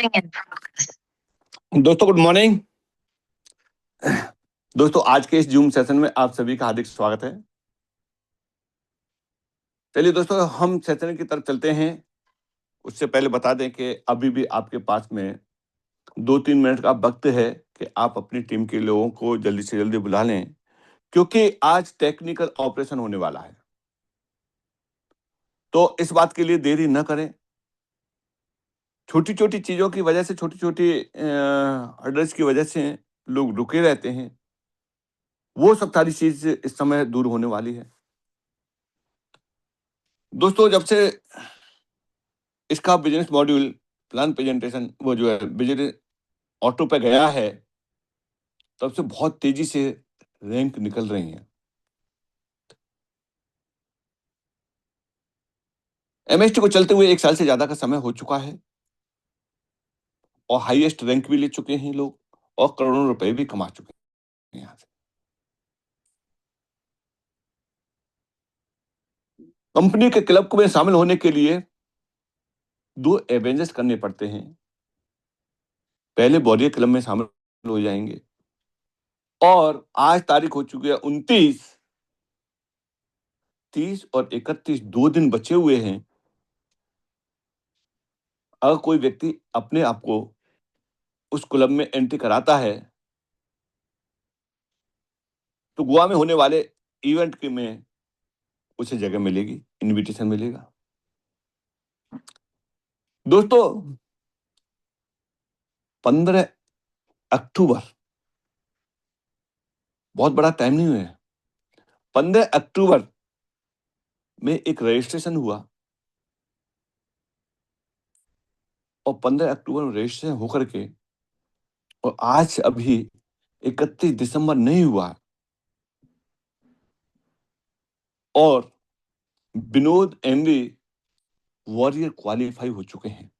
दोस्तों good morning. दोस्तों आज के इस जूम सेशन में आप सभी का हार्दिक स्वागत है। चलिए दोस्तों हम सेशन की तरफ चलते हैं। उससे पहले बता दें कि अभी भी आपके पास में 2-3 मिनट का वक्त है कि आप अपनी टीम के लोगों को जल्दी से जल्दी बुला लें, क्योंकि आज टेक्निकल ऑपरेशन होने वाला है। तो इस बात के लिए देरी न करें। छोटी छोटी चीज़ों की वजह से, छोटी छोटी हर्डल्स की वजह से लोग रुके रहते हैं। वो सब सारी चीज़ इस समय दूर होने वाली है। दोस्तों जब से इसका बिजनेस मॉड्यूल प्लान प्रेजेंटेशन वो जो है बिजनेस ऑटो पे गया है, तब से बहुत तेजी से रैंक निकल रही हैं। एमएसटी को चलते हुए 1 साल से ज्यादा का समय हो चुका है और हाईएस्ट रैंक भी ले चुके हैं लोग और करोड़ों रुपए भी कमा चुके हैं यहाँ से। कंपनी के क्लब में शामिल होने के लिए 2 एवेंजर्स करने पड़ते हैं। पहले वॉरियर क्लब में शामिल हो जाएंगे और आज तारीख हो चुकी है 29, 30 और 31, 2 दिन बचे हुए हैं। अगर कोई व्यक्ति अपने आप को उस क्लब में एंट्री कराता है तो गोवा में होने वाले इवेंट के में उसे जगह मिलेगी, इनविटेशन मिलेगा। दोस्तों 15 अक्टूबर, बहुत बड़ा टाइम नहीं है, 15 अक्टूबर में एक रजिस्ट्रेशन हुआ और 15 अक्टूबर में रजिस्ट्रेशन होकर के और आज अभी 31 दिसंबर नहीं हुआ और विनोद एमवी वॉरियर क्वालिफाई हो चुके हैं।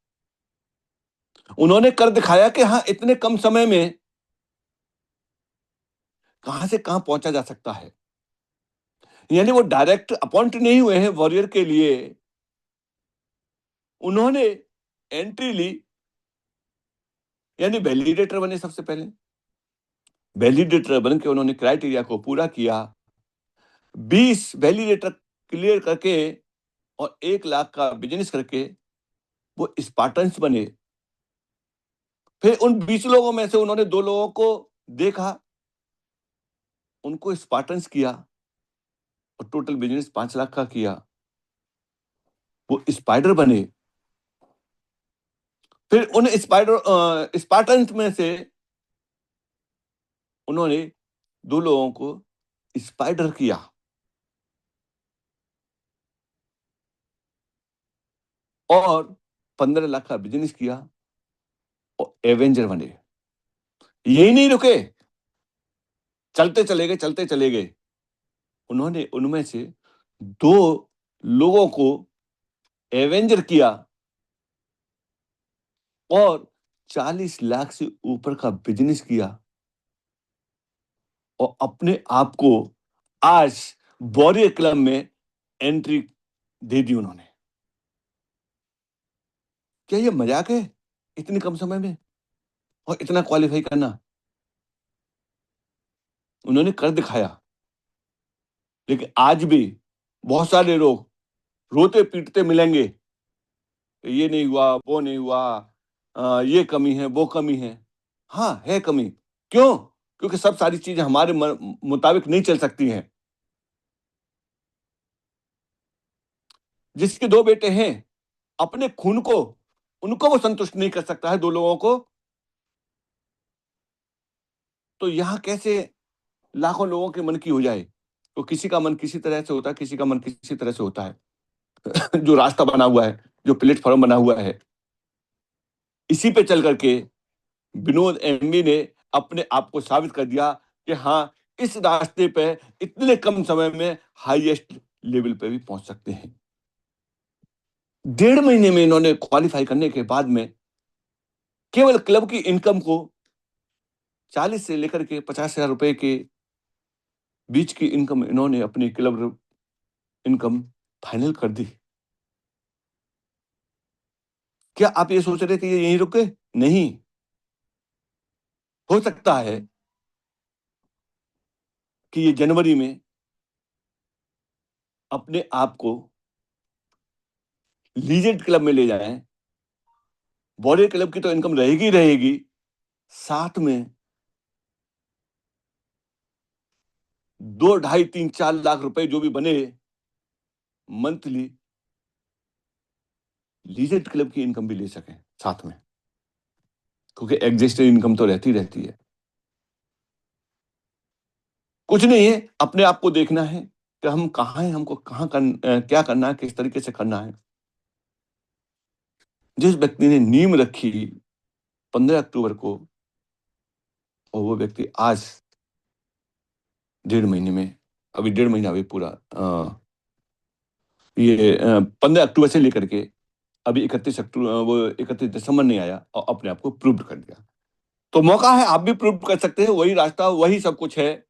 उन्होंने कर दिखाया कि हाँ, इतने कम समय में कहां से कहां पहुंचा जा सकता है। यानी वो डायरेक्ट अपॉइंट नहीं हुए हैं वॉरियर के लिए, उन्होंने एंट्री ली, यानी वैलिडेटर बने। सबसे पहले वैलिडेटर बन के उन्होंने क्राइटेरिया को पूरा किया, 20 वैलिडेटर क्लियर करके और 1 लाख का बिजनेस करके वो स्पार्टन्स बने। फिर उन 20 लोगों में से उन्होंने 2 लोगों को देखा, उनको स्पार्टन्स किया और टोटल बिजनेस 5 लाख का किया। वो स्पाइडर बने। फिर उन स्पार्टन्स में से उन्होंने 2 लोगों को स्पाइडर किया और 15 लाख का बिजनेस किया और एवेंजर बने। यही नहीं रुके, चलते चले गए। उन्होंने उनमें से 2 लोगों को एवेंजर किया और 40 लाख से ऊपर का बिजनेस किया और अपने आप को आज वॉरियर क्लब में एंट्री दे दी उन्होंने। क्या ये मजाक है इतने कम समय में और इतना क्वालिफाई करना? उन्होंने कर दिखाया। लेकिन आज भी बहुत सारे लोग रोते पीटते मिलेंगे, ये नहीं हुआ, वो नहीं हुआ, ये कमी है, वो कमी है। हाँ है कमी। क्यों? क्योंकि सब सारी चीजें हमारे मुताबिक नहीं चल सकती हैं। जिसके 2 बेटे हैं, अपने खून को उनको वो संतुष्ट नहीं कर सकता है 2 लोगों को, तो यहां कैसे लाखों लोगों के मन की हो जाए? तो किसी का मन किसी तरह से होता है, किसी का मन किसी तरह से होता है। जो रास्ता बना हुआ है, जो प्लेटफॉर्म बना हुआ है, इसी पे चल करके विनोद एमवी ने अपने आप को साबित कर दिया कि हाँ, इस रास्ते पे इतने कम समय में हाईएस्ट लेवल पे भी पहुंच सकते हैं। 1.5 महीने में इन्होंने क्वालिफाई करने के बाद में केवल क्लब की इनकम को 40 से लेकर के 50,000 रुपए के बीच की इनकम इन्होंने अपनी क्लब इनकम फाइनल कर दी। क्या आप ये सोच रहे थे ये यहीं रुके? नहीं, हो सकता है कि ये जनवरी में अपने आप को लीजेंड क्लब में ले जाएं। वॉरियर क्लब की तो इनकम रहेगी रहेगी, साथ में 2, 2.5, 3, 4 लाख रुपए जो भी बने मंथली, लीजेंड क्लब की इनकम भी ले सकें साथ में, क्योंकि एग्जिस्टिंग इनकम तो रहती रहती है। कुछ नहीं है, अपने आप को देखना है कि हम कहाँ हैं, हमको क्या करना है, किस तरीके से करना है। जिस व्यक्ति ने नींव रखी 15 अक्टूबर को, और वो व्यक्ति आज 1.5 महीने में, अभी 1.5 महीना अभी पूरा, 15 अक्टूबर से लेकर के अभी 31 दिसंबर नहीं आया और अपने आप को प्रूव कर दिया। तो मौका है, आप भी प्रूव कर सकते हैं। वही रास्ता, वही सब कुछ है,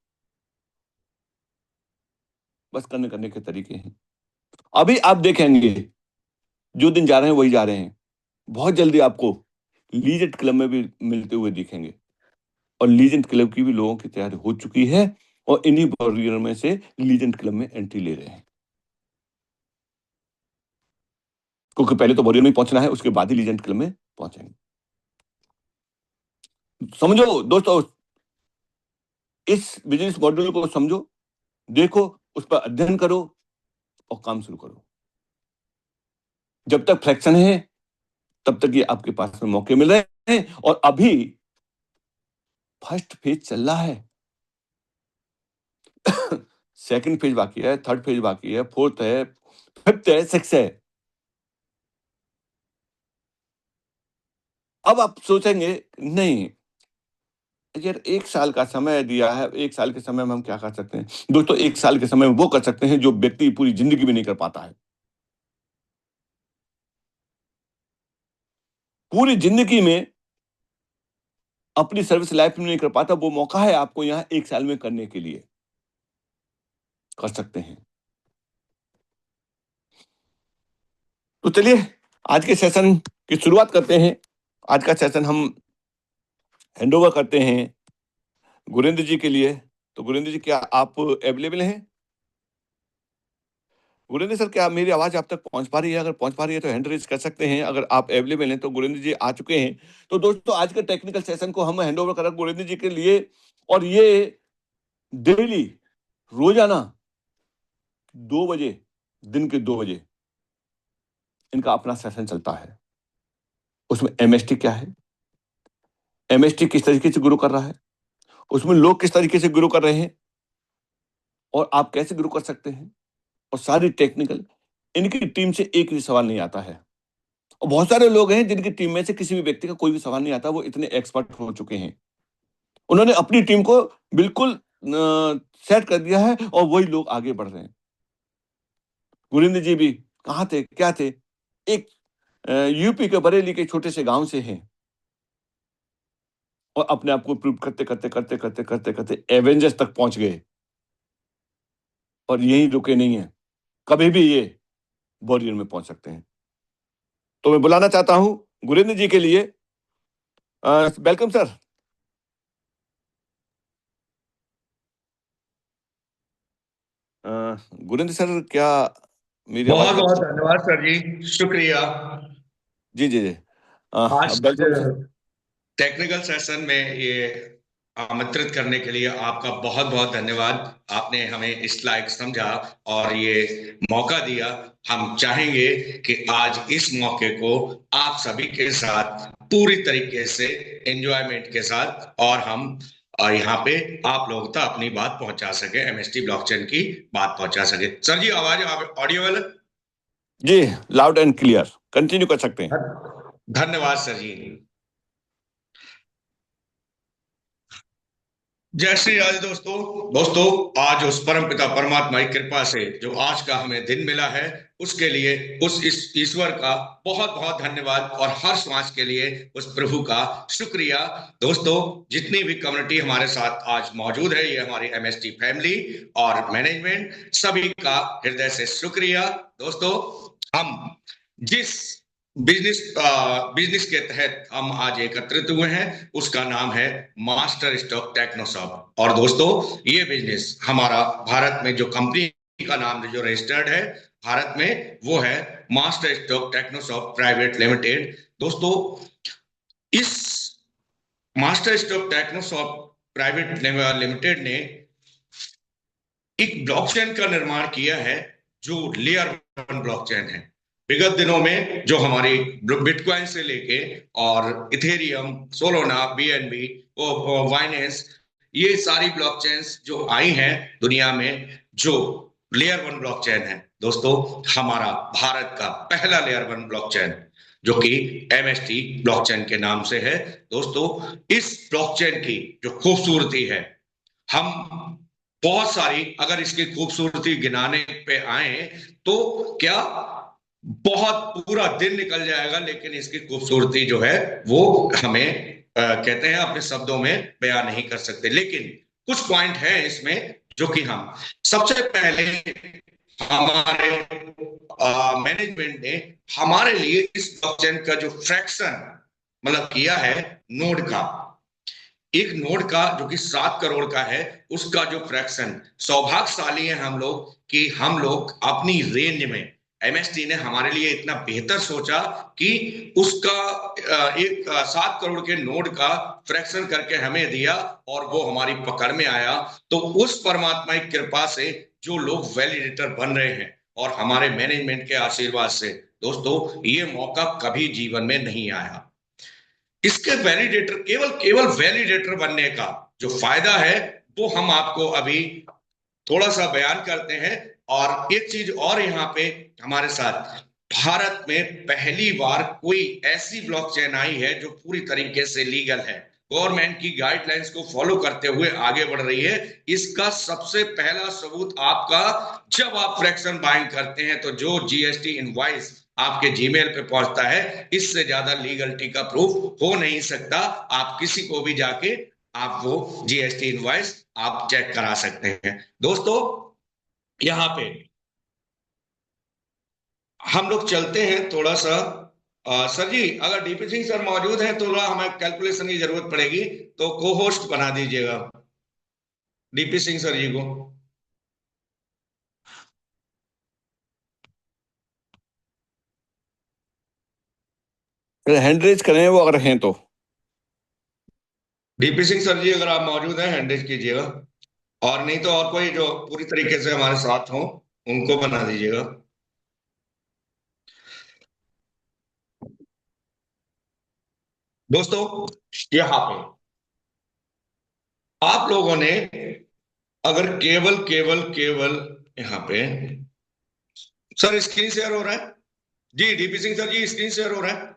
बस करने के तरीके हैं। अभी आप देखेंगे जो दिन जा रहे हैं वही जा रहे हैं। बहुत जल्दी आपको लीजेंड क्लब में भी मिलते हुए दिखेंगे, और लीजेंड क्लब की भी लोगों की तैयारी हो चुकी है, और इन्हीं वॉरियर में से लीजेंड क्लब में एंट्री ले रहे हैं, क्योंकि पहले तो वॉरियर में पहुंचना है, उसके बाद ही लीजेंड क्लब में पहुंचेंगे। समझो दोस्तों, इस बिजनेस मॉडल को समझो, देखो, उस पर अध्ययन करो और काम शुरू करो। जब तक फ्रैक्शन है तब तक ये आपके पास में मौके मिल रहे हैं, और अभी फर्स्ट फेज चल रहा है, सेकंड फेज बाकी है, थर्ड फेज बाकी है, फोर्थ है, फिफ्थ है, सिक्स है। अब आप सोचेंगे नहीं यार, 1 साल का समय दिया है, 1 साल के समय में हम क्या कर सकते हैं? दोस्तों, 1 साल के समय में वो कर सकते हैं जो व्यक्ति पूरी जिंदगी में नहीं कर पाता है। पूरी जिंदगी में अपनी सर्विस लाइफ में नहीं कर पाता, वो मौका है आपको यहाँ 1 साल में करने के लिए, कर सकते हैं। तो चलिए, आज के सेशन की शुरुआत करते हैं। आज का सेशन हम हैंडओवर करते हैं गुरेंद्र जी के लिए। तो गुरेंद्र जी, क्या आप अवेलेबल हैं? गुरेंद्र सर, क्या मेरी आवाज आप तक पहुंच पा रही है? अगर पहुंच पा रही है तो हैंड रेज कर सकते हैं। अगर आप अवेलेबल हैं तो गुरेंद्र जी आ चुके हैं। तो दोस्तों, आज के टेक्निकल सेशन को हम हैंडओवर कर रहे हैं गुरेंद्र जी के लिए, और ये डेली, रोजाना 2 बजे, दिन के 2 बजे इनका अपना सेशन चलता है। उसमें एमएसटी क्या है, एमएसटी किस तरीके से ग्रो कर रहा है, उसमें लोग किस तरीके से ग्रो कर रहे हैं, और आप कैसे ग्रो कर सकते हैं, और सारी टेक्निकल। इनकी टीम से एक भी सवाल नहीं आता है, और बहुत सारे लोग हैं जिनकी टीम में से किसी भी व्यक्ति का कोई भी सवाल नहीं आता। वो इतने एक्सपर्ट हो चुके हैं, उन्होंने अपनी टीम को बिल्कुल सेट कर दिया है, और वही लोग आगे बढ़ रहे हैं। गुरिंदर जी भी कहाँ थे, क्या थे, एक यूपी के बरेली के छोटे से गांव से हैं, और अपने आप को प्रूव करते करते करते करते करते करते एवेंजर्स तक पहुंच गए, और यही रुके नहीं है, कभी भी ये वॉरियर में पहुंच सकते हैं। तो मैं बुलाना चाहता हूं गुरिंदर जी के लिए। Welcome sir. गुरिंदर सर, क्या मेरी बहुत आवाज बहुत आप? धन्यवाद सर जी, शुक्रिया। जी जी जी, आज वेलकम सर। टेक्निकल सेशन में ये आमंत्रित करने के लिए आपका बहुत बहुत धन्यवाद। आपने हमें इस लायक समझा और ये मौका दिया। हम चाहेंगे कि आज इस मौके को आप सभी के साथ पूरी तरीके से एंजॉयमेंट के साथ, और हम यहाँ पे आप लोगों तक अपनी बात पहुंचा सके, एमएसटी ब्लॉकचेन की बात पहुंचा सके। सर जी, आवाज ऑडियो? जी, लाउड एंड क्लियर, कंटिन्यू कर सकते हैं। धन्यवाद सर जी। जय श्री राज दोस्तों। दोस्तों, आज उस परम पिता परमात्मा की कृपा से जो आज का हमें दिन मिला है, उसके लिए उस इस ईश्वर का बहुत बहुत धन्यवाद, और हर समाज के लिए उस प्रभु का शुक्रिया। दोस्तों, जितनी भी कम्युनिटी हमारे साथ आज मौजूद है, ये हमारी एमएसटी फैमिली और मैनेजमेंट, सभी का हृदय से शुक्रिया। दोस्तों, हम जिस बिजनेस के तहत हम आज एकत्रित हुए हैं, उसका नाम है मास्टर स्टॉक टेक्नोशॉप। और दोस्तों, ये बिजनेस हमारा भारत में जो कंपनी का नाम जो रजिस्टर्ड है भारत में, वो है मास्टर स्टॉक टेक्नोशॉप प्राइवेट लिमिटेड। दोस्तों, इस मास्टर स्टॉक टेक्नोशॉप प्राइवेट लिमिटेड ने एक ब्लॉकचेन का निर्माण किया है जो लेयर वन ब्लॉकचेन है। विगत दिनों में जो हमारी बिटकॉइन से लेके और इथेरियम, सोलोना, बीएनबी, वाइनेंस, ये सारी ब्लॉकचेन्स जो आई हैं दुनिया में, जो लेयर वन ब्लॉकचेन है दोस्तों, हमारा भारत का पहला लेयर वन ब्लॉकचेन जो कि एमएसटी ब्लॉकचेन के नाम से है। दोस्तों, इस ब्लॉकचेन की जो खूबसूरती है, हम बहुत सारी अगर इसकी खूबसूरती गिनाने पे आए तो क्या बहुत पूरा दिन निकल जाएगा, लेकिन इसकी खूबसूरती जो है वो हमें कहते हैं अपने शब्दों में बयान नहीं कर सकते। लेकिन कुछ पॉइंट है इसमें जो कि हम सबसे पहले हमारे मैनेजमेंट ने हमारे लिए इस ब्लॉकचेन का जो फ्रैक्शन मतलब किया है नोड का, एक नोड का जो कि 7 करोड़ का है, उसका जो फ्रैक्शन, सौभाग्यशाली है हम लोग कि हम लोग अपनी रेंज में, एमएसटी ने हमारे लिए इतना बेहतर सोचा कि उसका एक 7 करोड़ के नोड का फ्रैक्शन करके हमें दिया और वो हमारी पकड़ में आया। तो उस परमात्मा की कृपा से जो लोग वैलिडेटर बन रहे हैं और हमारे मैनेजमेंट के आशीर्वाद से, दोस्तों, ये मौका कभी जीवन में नहीं आया। इसके वैलिडेटर, केवल केवल वैलिडेटर बनने का जो फायदा है वो हम आपको अभी थोड़ा सा बयान करते हैं। और एक चीज और यहाँ पे हमारे साथ, भारत में पहली बार कोई ऐसी ब्लॉकचेन आई है जो पूरी तरीके से लीगल है, गवर्नमेंट की गाइडलाइंस को फॉलो करते हुए आगे बढ़ रही है। इसका सबसे पहला सबूत आपका, जब आप फ्रैक्शन बाइंग करते हैं तो जो जीएसटी इनवॉइस आपके जीमेल पे पहुंचता है, इससे ज्यादा लीगलिटी का प्रूफ हो नहीं सकता। आप किसी को भी जाके आप वो जीएसटी इनवॉइस आप चेक करा सकते हैं। दोस्तों, यहाँ पे हम लोग चलते हैं थोड़ा सा। सर जी, अगर डीपी सिंह सर मौजूद हैं तो थोड़ा हमें कैलकुलेशन की जरूरत पड़ेगी, तो को होस्ट बना दीजिएगा डीपी सिंह सर जी को। हैंड रेज करें वो अगर हैं तो। डीपी सिंह सर जी, अगर आप मौजूद हैं हैंड रेज कीजिएगा, और नहीं तो और कोई जो पूरी तरीके से हमारे साथ हो उनको बना दीजिएगा। दोस्तों, यहाँ पे आप लोगों ने अगर केवल केवल केवल यहाँ पे, सर स्क्रीन शेयर हो रहा है जी, DP Singh sir ji screen share हो रहा है।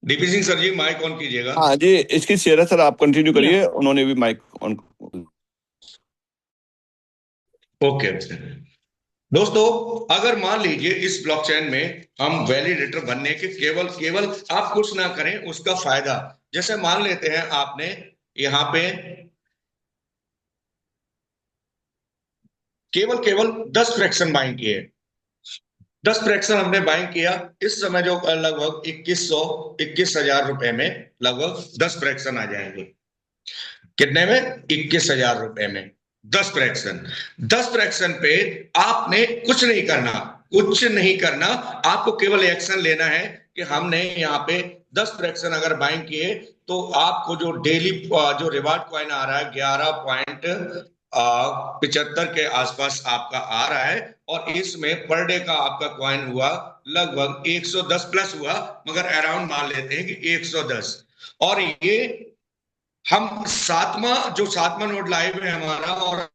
DP Singh sir ji mic on कीजिएगा। हाँ जी, इसकी शेयर है सर, आप कंटिन्यू करिए, उन्होंने भी माइक ऑन। ओके दोस्तों, अगर मान लीजिए इस ब्लॉकचेन में हम वैलिडेटर बनने के केवल केवल आप कुछ ना करें, उसका फायदा, जैसे मान लेते हैं आपने यहाँ पे केवल केवल 10 फ्रैक्शन बाइंग किए, 10 फ्रैक्शन हमने बाइंग किया, इस समय जो लगभग 21,000 रुपए में लगभग 10 फ्रैक्शन आ जाएंगे। कितने में? 21,000 रुपए में 10 फ्रैक्शन। 10 फ्रैक्शन पे आपने कुछ नहीं करना, कुछ नहीं करना, आपको केवल एक्शन लेना है कि हमने यहाँ पे 10 फ्रैक्शन अगर बाइंग किए तो आपको जो डेली जो रिवार्ड कॉइन आ रहा है 11.75 के आसपास आपका आ रहा है, और इसमें पर डे का आपका कॉइन हुआ लगभग 110 प्लस हुआ, मगर अराउंड मान लेते हैं कि 110। और ये हम सातवां नोट लाइव है हमारा, और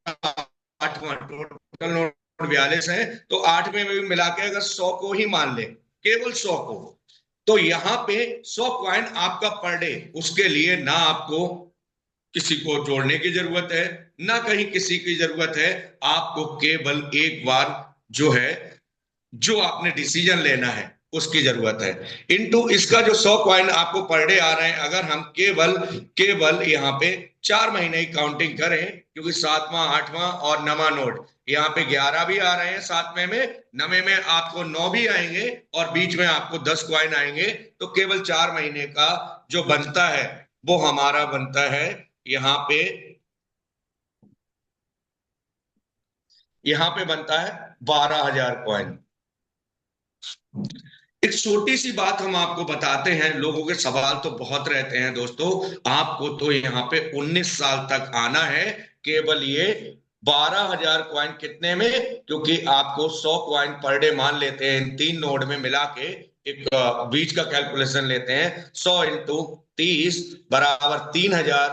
8वां टोटल नोट 42 है, तो 8वें में भी मिला के अगर 100 को ही मान ले, केवल 100 को, तो यहाँ पे 100 कॉइन आपका पर डे, उसके लिए ना आपको किसी को जोड़ने की जरूरत है, ना कहीं किसी की जरूरत है, आपको केवल एक बार जो है, जो आपने डिसीजन लेना है उसकी जरूरत है। इनटू इसका जो 100 कॉइन आपको पर डे आ रहे हैं, अगर हम केवल केवल यहाँ पे 4 महीने की काउंटिंग करें, क्योंकि 7वां 8वां और 9वां नोट यहाँ पे 11 भी आ रहे हैं, 7वें में 9वें में आपको 9 भी आएंगे और बीच में आपको 10 कॉइन आएंगे। तो केवल 4 महीने का जो बनता है वो हमारा बनता है यहाँ पे बनता है 12,000 कॉइन। एक छोटी सी बात हम आपको बताते हैं, लोगों के सवाल तो बहुत रहते हैं दोस्तों। आपको तो यहाँ पे 19 साल तक आना है, केवल ये 12,000 कॉइन कितने में, क्योंकि आपको 100 कॉइन पर डे मान लेते हैं, इन 3 नोड में मिला के एक बीच का कैलकुलेशन लेते हैं। 100 इंटू 30 बराबर 3,000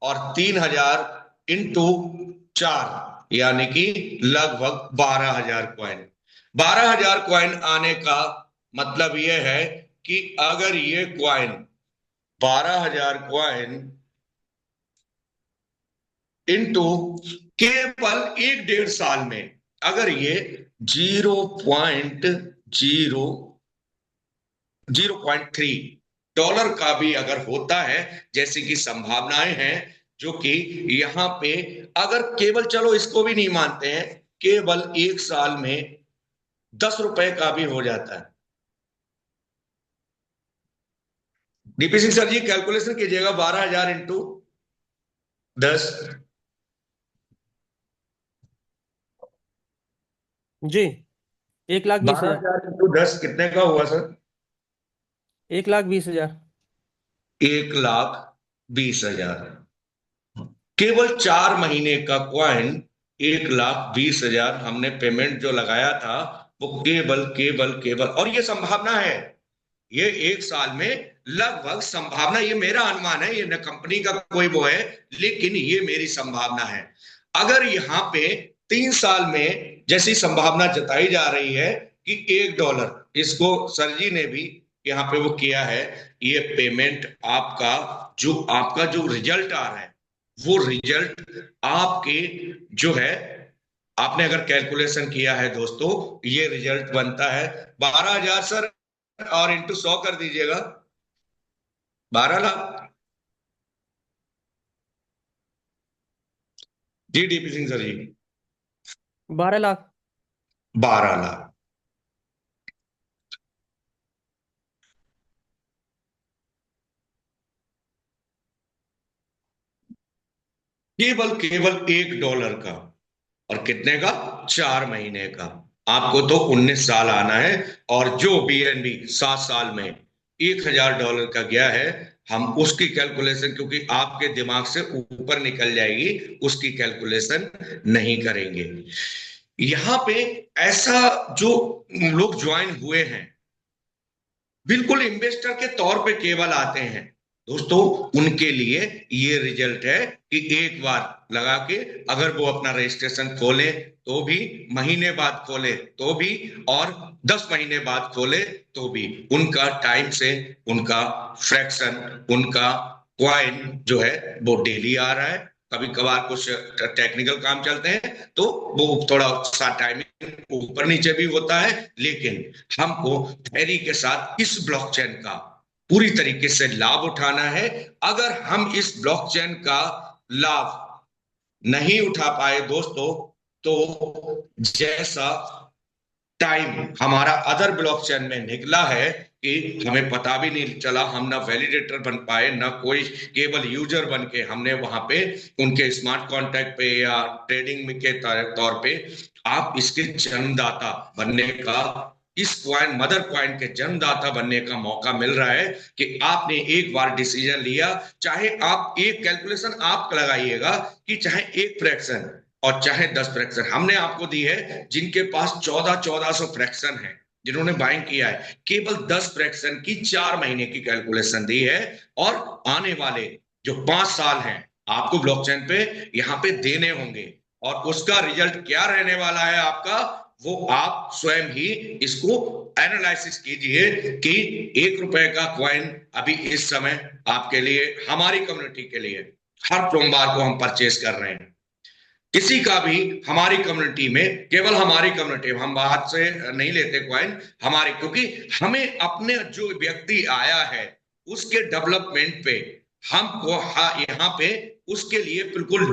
और 3,000 इंटू 4 यानी कि लगभग 12,000 कॉइन। 12,000 कॉइन आने का मतलब यह है कि अगर ये कॉइन 12,000 कॉइन इंटू केवल 1 डेढ़ साल में अगर ये 0.003 डॉलर का भी अगर होता है, जैसे कि संभावनाएं हैं, जो कि यहां पे अगर केवल, चलो इसको भी नहीं मानते हैं, केवल 1 साल में 10 रुपए का भी हो जाता है। डीपी सिंह सर जी कैलकुलेशन कीजिएगा, 12,000 इंटू 10। जी 1,20,000। 12,000 इंटू 10 कितने का हुआ सर? 1,20,000। 1,20,000। केवल 4 महीने का क्वाइन 1,20,000 हमने पेमेंट जो लगाया था, वो केवल केवल केवल, और ये संभावना है, ये 1 साल में लगभग संभावना, ये मेरा अनुमान है, ये न कंपनी का कोई वो है, लेकिन ये मेरी संभावना है। अगर यहाँ पे 3 साल में जैसी संभावना जताई जा रही है कि $1, इसको सर जी ने भी यहाँ पे वो किया है, ये पेमेंट आपका जो रिजल्ट आ रहा है, वो रिजल्ट आपके जो है, आपने अगर कैलकुलेशन किया है दोस्तों, ये रिजल्ट बनता है 12,000 सर, और इंटू 100 कर दीजिएगा, 12 लाख। जी डीपी सिंह सर जी, 12 लाख। 12 लाख। केवल केवल $1 का, और कितने का? 4 महीने का। आपको तो 19 साल आना है, और जो बीएनबी 7 साल में $1,000 का गया है, हम उसकी कैलकुलेशन, क्योंकि आपके दिमाग से ऊपर निकल जाएगी, उसकी कैलकुलेशन नहीं करेंगे। यहां पे ऐसा जो लोग ज्वाइन हुए हैं, बिल्कुल इन्वेस्टर के तौर पे केवल आते हैं दोस्तों, उनके लिए ये रिजल्ट है कि एक बार लगा के अगर वो अपना रजिस्ट्रेशन खोले तो भी, महीने बाद खोले तो भी, और 10 महीने बाद खोले तो भी, उनका टाइम से उनका फ्रैक्शन, उनका क्वाइन जो है वो डेली आ रहा है। कभी कभार कुछ टेक्निकल काम चलते हैं तो वो थोड़ा सा टाइमिंग ऊपर नीचे भी होता है, लेकिन हमको धैर्य के साथ इस ब्लॉकचेन का पूरी तरीके से लाभ उठाना है। अगर हम इस ब्लॉकचेन का लाभ नहीं उठा पाए दोस्तों, तो जैसा टाइम हमारा अदर ब्लॉकचेन में निकला है कि हमें पता भी नहीं चला, हम ना वैलिडेटर बन पाए, ना कोई, केवल यूजर बन के हमने वहां पे उनके स्मार्ट कॉन्ट्रैक्ट पे या ट्रेडिंग के तौर पे, आप इसके जन्मदाता बनने का, इस क्वाइन, मदर क्वाइन के जन्मदाता बनने का मौका मिल रहा है कि आपने एक बार डिसीजन लिया, चाहे आप एक कैलकुलेशन आप लगाइएगा कि चाहे एक फ्रैक्शन और चाहे 10 फ्रैक्शन हमने आपको दी है, जिनके पास 1400 फ्रैक्शन है, जिन्होंने बाइंग किया है, केवल 10 फ्रैक्शन की 4 महीने की कैलकुलेशन दी है, और आने वाले जो 5 साल हैं आपको ब्लॉकचेन पे यहाँ पे देने होंगे, और उसका रिजल्ट क्या रहने वाला है आपका, वो आप स्वयं ही इसको एनालिसिस कीजिए कि $1 का क्वाइन अभी इस समय आपके लिए, हमारी कम्युनिटी के लिए, हर सोमवार को हम परचेस कर रहे हैं। किसी का भी हमारी कम्युनिटी में, केवल हमारी कम्युनिटी में, हम बाहर से नहीं लेते क्वाइन, हमारे, क्योंकि हमें अपने जो व्यक्ति आया है उसके डेवलपमेंट पे हमको यहाँ पे उसके लिए बिल्कुल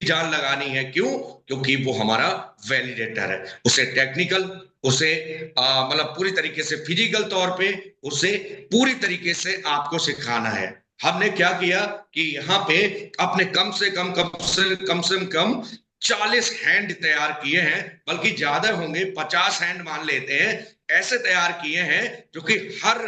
जान लगानी है। क्यों? क्योंकि वो हमारा वैलिडेटर है। उसे टेक्निकल, उसे मतलब पूरी तरीके से फिजिकल तौर पे उसे पूरी तरीके से आपको सिखाना है। हमने क्या किया कि यहाँ पे अपने कम से कम 40 हैंड तैयार किए हैं, बल्कि ज्यादा होंगे, 50 हैंड मान लेते हैं, ऐसे तैयार किए हैं जो कि हर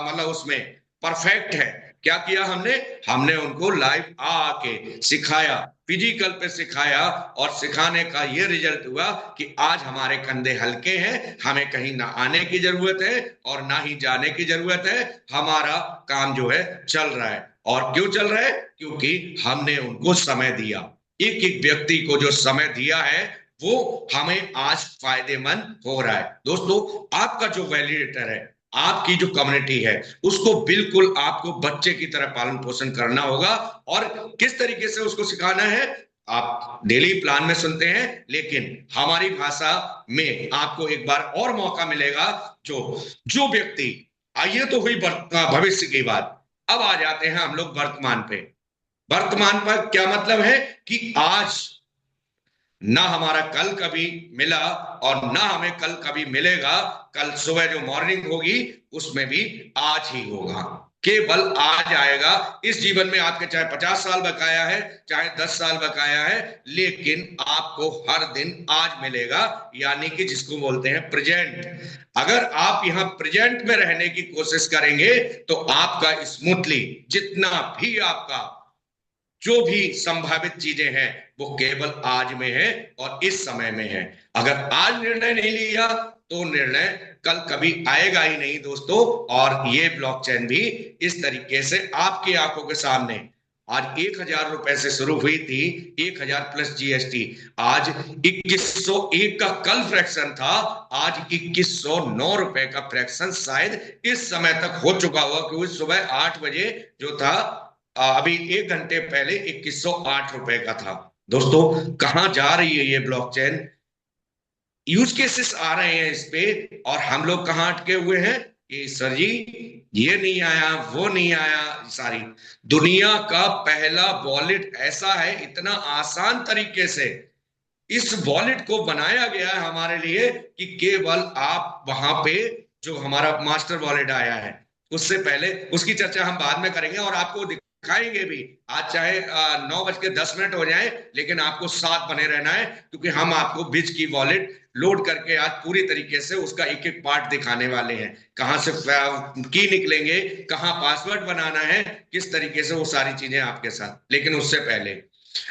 मतलब उसमें परफेक्ट है। क्या किया हमने? हमने उनको लाइव आके सिखाया, फिजिकल पे सिखाया, और सिखाने का ये रिजल्ट हुआ कि आज हमारे कंधे हल्के हैं, हमें कहीं ना आने की जरूरत है और ना ही जाने की जरूरत है। हमारा काम जो है चल रहा है। और क्यों चल रहा है? क्योंकि हमने उनको समय दिया। एक एक व्यक्ति को जो समय दिया है वो हमें आज फायदेमंद हो रहा है। दोस्तों, आपका जो वैलिडेटर है, आपकी जो कम्युनिटी है, उसको बिल्कुल आपको बच्चे की तरह पालन पोषण करना होगा। और किस तरीके से उसको सिखाना है? आप डेली प्लान में सुनते हैं, लेकिन हमारी भाषा में आपको एक बार और मौका मिलेगा। जो जो व्यक्ति, आइए तो हुई भविष्य की बात, अब आ जाते हैं हम लोग वर्तमान पे। वर्तमान पर क्या मतलब है कि आज ना हमारा कल कभी मिला और ना हमें कल कभी मिलेगा। कल सुबह जो मॉर्निंग होगी उसमें भी आज ही होगा, केवल आज आएगा। इस जीवन में आपके चाहे 50 साल बकाया है, चाहे 10 साल बकाया है, लेकिन आपको हर दिन आज मिलेगा, यानी कि जिसको बोलते हैं प्रेजेंट। अगर आप यहां प्रेजेंट में रहने की कोशिश करेंगे तो आपका स्मूथली जितना भी आपका जो भी संभावित चीजें हैं वो केवल आज में है और इस समय में है। अगर आज निर्णय नहीं लिया तो निर्णय कल कभी आएगा ही नहीं दोस्तों। और ये ब्लॉकचेन भी इस तरीके से आपकी आंखों के सामने आज 1,000 रुपए से शुरू हुई थी, 1,000 प्लस जीएसटी, आज 2,101 का कल फ्रैक्शन था, आज 2,109 रुपए का फ्रैक्शन शायद इस समय तक हो चुका हुआ, क्योंकि सुबह 8 बजे जो था अभी 1 घंटे पहले 2,108 रुपए का था। दोस्तों, कहां जा रही है ये ब्लॉकचेन? यूज केसेस आ रहे हैं इस पे, और हम लोग कहां अटके हुए हैं कि सर जी ये नहीं आया, वो नहीं आया। सारी दुनिया का पहला वॉलेट ऐसा है, इतना आसान तरीके से इस वॉलेट को बनाया गया है हमारे लिए कि केवल आप वहां पे जो हमारा मास्टर वॉलेट आया है, उससे पहले उसकी चर्चा हम बाद में करेंगे और आपको दिखाएंगे भी। आज चाहे 9:10 हो जाए, लेकिन आपको साथ बने रहना है, क्योंकि हम आपको बिज की वॉलेट लोड करके आज पूरी तरीके से उसका एक एक पार्ट दिखाने वाले हैं। कहां से की निकलेंगे, कहां पासवर्ड बनाना है, किस तरीके से, वो सारी चीजें आपके साथ। लेकिन उससे पहले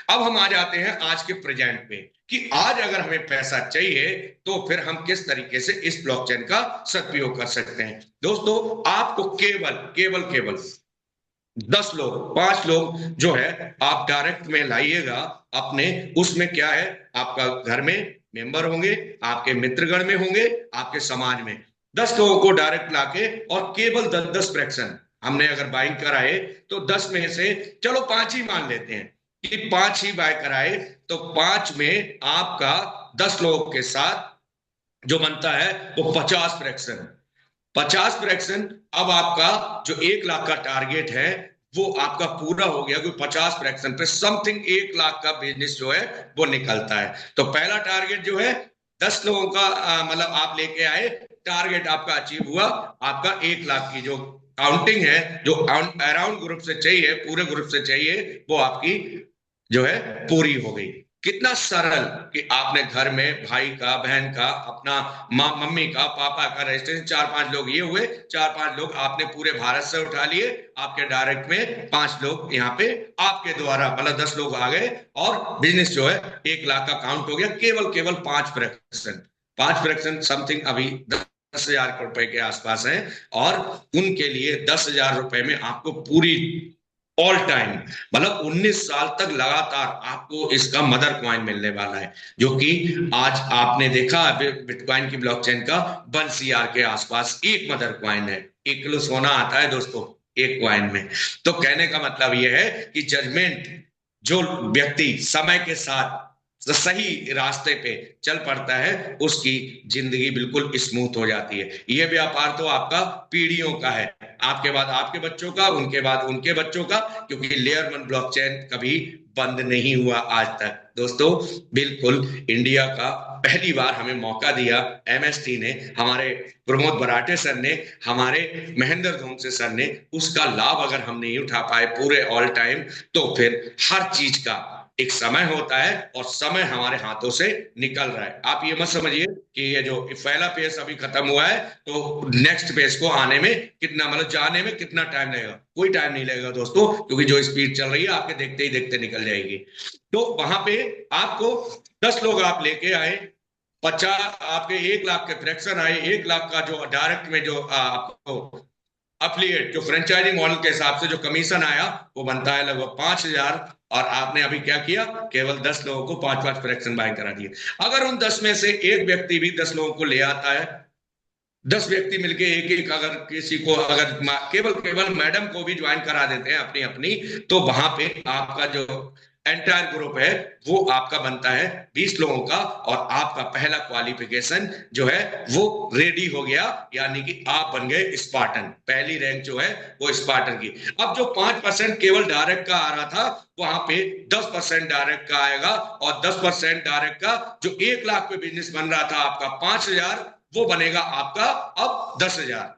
अब हम आ जाते हैं आज के प्रेजेंट पे कि आज अगर हमें पैसा चाहिए तो फिर हम किस तरीके से इस ब्लॉकचेन का सदुपयोग कर सकते हैं। दोस्तों, आपको केवल केवल केवल 10 लोग, 5 लोग जो है आप डायरेक्ट में लाइएगा अपने। उसमें क्या है, आपका घर में मेंबर होंगे, आपके मित्रगण में होंगे, आपके समाज में 10 लोगों को डायरेक्ट लाके, और केवल 10-10 फ्रैक्शन हमने अगर बाइंग कराए तो 10 में से चलो 5 ही मान लेते हैं कि 5 ही बाय कराए, तो 5 में आपका 10 लोगों के साथ जो बनता है वो 50 फ्रैक्शन। 50 फ्रैक्शन, अब आपका जो 1 लाख का टारगेट है वो आपका पूरा हो गया, क्योंकि 50 फ्रैक्शन पे समथिंग 1 लाख का बिजनेस जो है वो निकलता है। तो पहला टारगेट जो है 10 लोगों का मतलब आप लेके आए, टारगेट आपका अचीव हुआ। आपका 1 लाख की जो काउंटिंग है, जो अराउंड ग्रुप से चाहिए, पूरे ग्रुप से चाहिए, वो आपकी जो है पूरी हो गई। कितना सरल कि आपने घर में भाई का, बहन का, अपना माँ मम्मी का, पापा का रजिस्ट्रेशन, 4-5 लोग ये हुए, 4-5 लोग आपने पूरे भारत से उठा लिए। आपके डायरेक्ट में 5 लोग यहाँ पे आपके द्वारा, मतलब 10 लोग आ गए और बिजनेस जो है 1 लाख का काउंट हो गया। केवल केवल 5 फ्रैक्शन समथिंग अभी 10,000 रुपए के आसपास है, और उनके लिए 10,000 रुपए में आपको पूरी ऑल टाइम, मतलब 19 साल तक लगातार आपको इसका मदर कॉइन मिलने वाला है, जो कि आज आपने देखा बिटकॉइन की ब्लॉकचेन का 1 CR के आसपास एक मदर कॉइन है। 1 किलो सोना आता है दोस्तों एक कॉइन में। तो कहने का मतलब यह है कि जजमेंट जो व्यक्ति समय के साथ सही रास्ते पे चल पड़ता है, उसकी जिंदगी बिल्कुल स्मूथ हो जाती है। ये व्यापार तो आपका पीढ़ियों का है, आपके बाद आपके बच्चों का, उनके बाद उनके बच्चों का, क्योंकि लेयर 1 ब्लॉकचेन कभी बंद नहीं हुआ आज तक। दोस्तों, बिल्कुल इंडिया का पहली बार हमें मौका दिया एमएसटी ने, हमारे प्रमोद बराटे सर ने, हमारे महेंद्र धोंगसे सर ने, उसका लाभ अगर हम नहीं उठा पाए पूरे ऑल टाइम, तो फिर हर चीज का एक समय होता है और समय हमारे हाथों से निकल रहा है। आप ये मत समझिए कि ये जो पहला फेज अभी खत्म हुआ है तो नेक्स्ट फेज को आने में कितना, मतलब जाने में कितना टाइम लगेगा, कोई टाइम नहीं लगेगा दोस्तों, क्योंकि जो स्पीड चल रही है आपके देखते ही देखते निकल जाएगी। तो वहां पे आपको 10 लोग आप लेके आए, 50 आपके 1 लाख के फ्रैक्शन आए, 1 लाख का जो डायरेक्ट में जो आपको अफिलिएट जो फ्रेंचाइजिंग मॉडल के हिसाब से जो कमीशन आया वो बनता है लगभग 5,000। और आपने अभी क्या किया, केवल 10 लोगों को 5-5 फ्रैक्शन बाय करा दिए। अगर उन 10 में से एक व्यक्ति भी 10 लोगों को ले आता है, 10 व्यक्ति मिलके एक एक, अगर किसी को अगर केवल केवल मैडम को भी ज्वाइन करा देते हैं अपनी अपनी, तो वहां पे आपका जो एंटायर ग्रुप है वो आपका बनता है 20 लोगों का, और आपका पहला क्वालिफिकेशन जो है वो रेडी हो गया, यानी कि आप बन गए स्पार्टन। पहली रैंक जो है वो स्पार्टन की। अब जो 5% केवल डायरेक्ट का आ रहा था, वहां पे 10% डायरेक्ट का आएगा, और 10% डायरेक्ट का जो 1 लाख पे बिजनेस बन रहा था आपका 5,000, वो बनेगा आपका अब 10,000।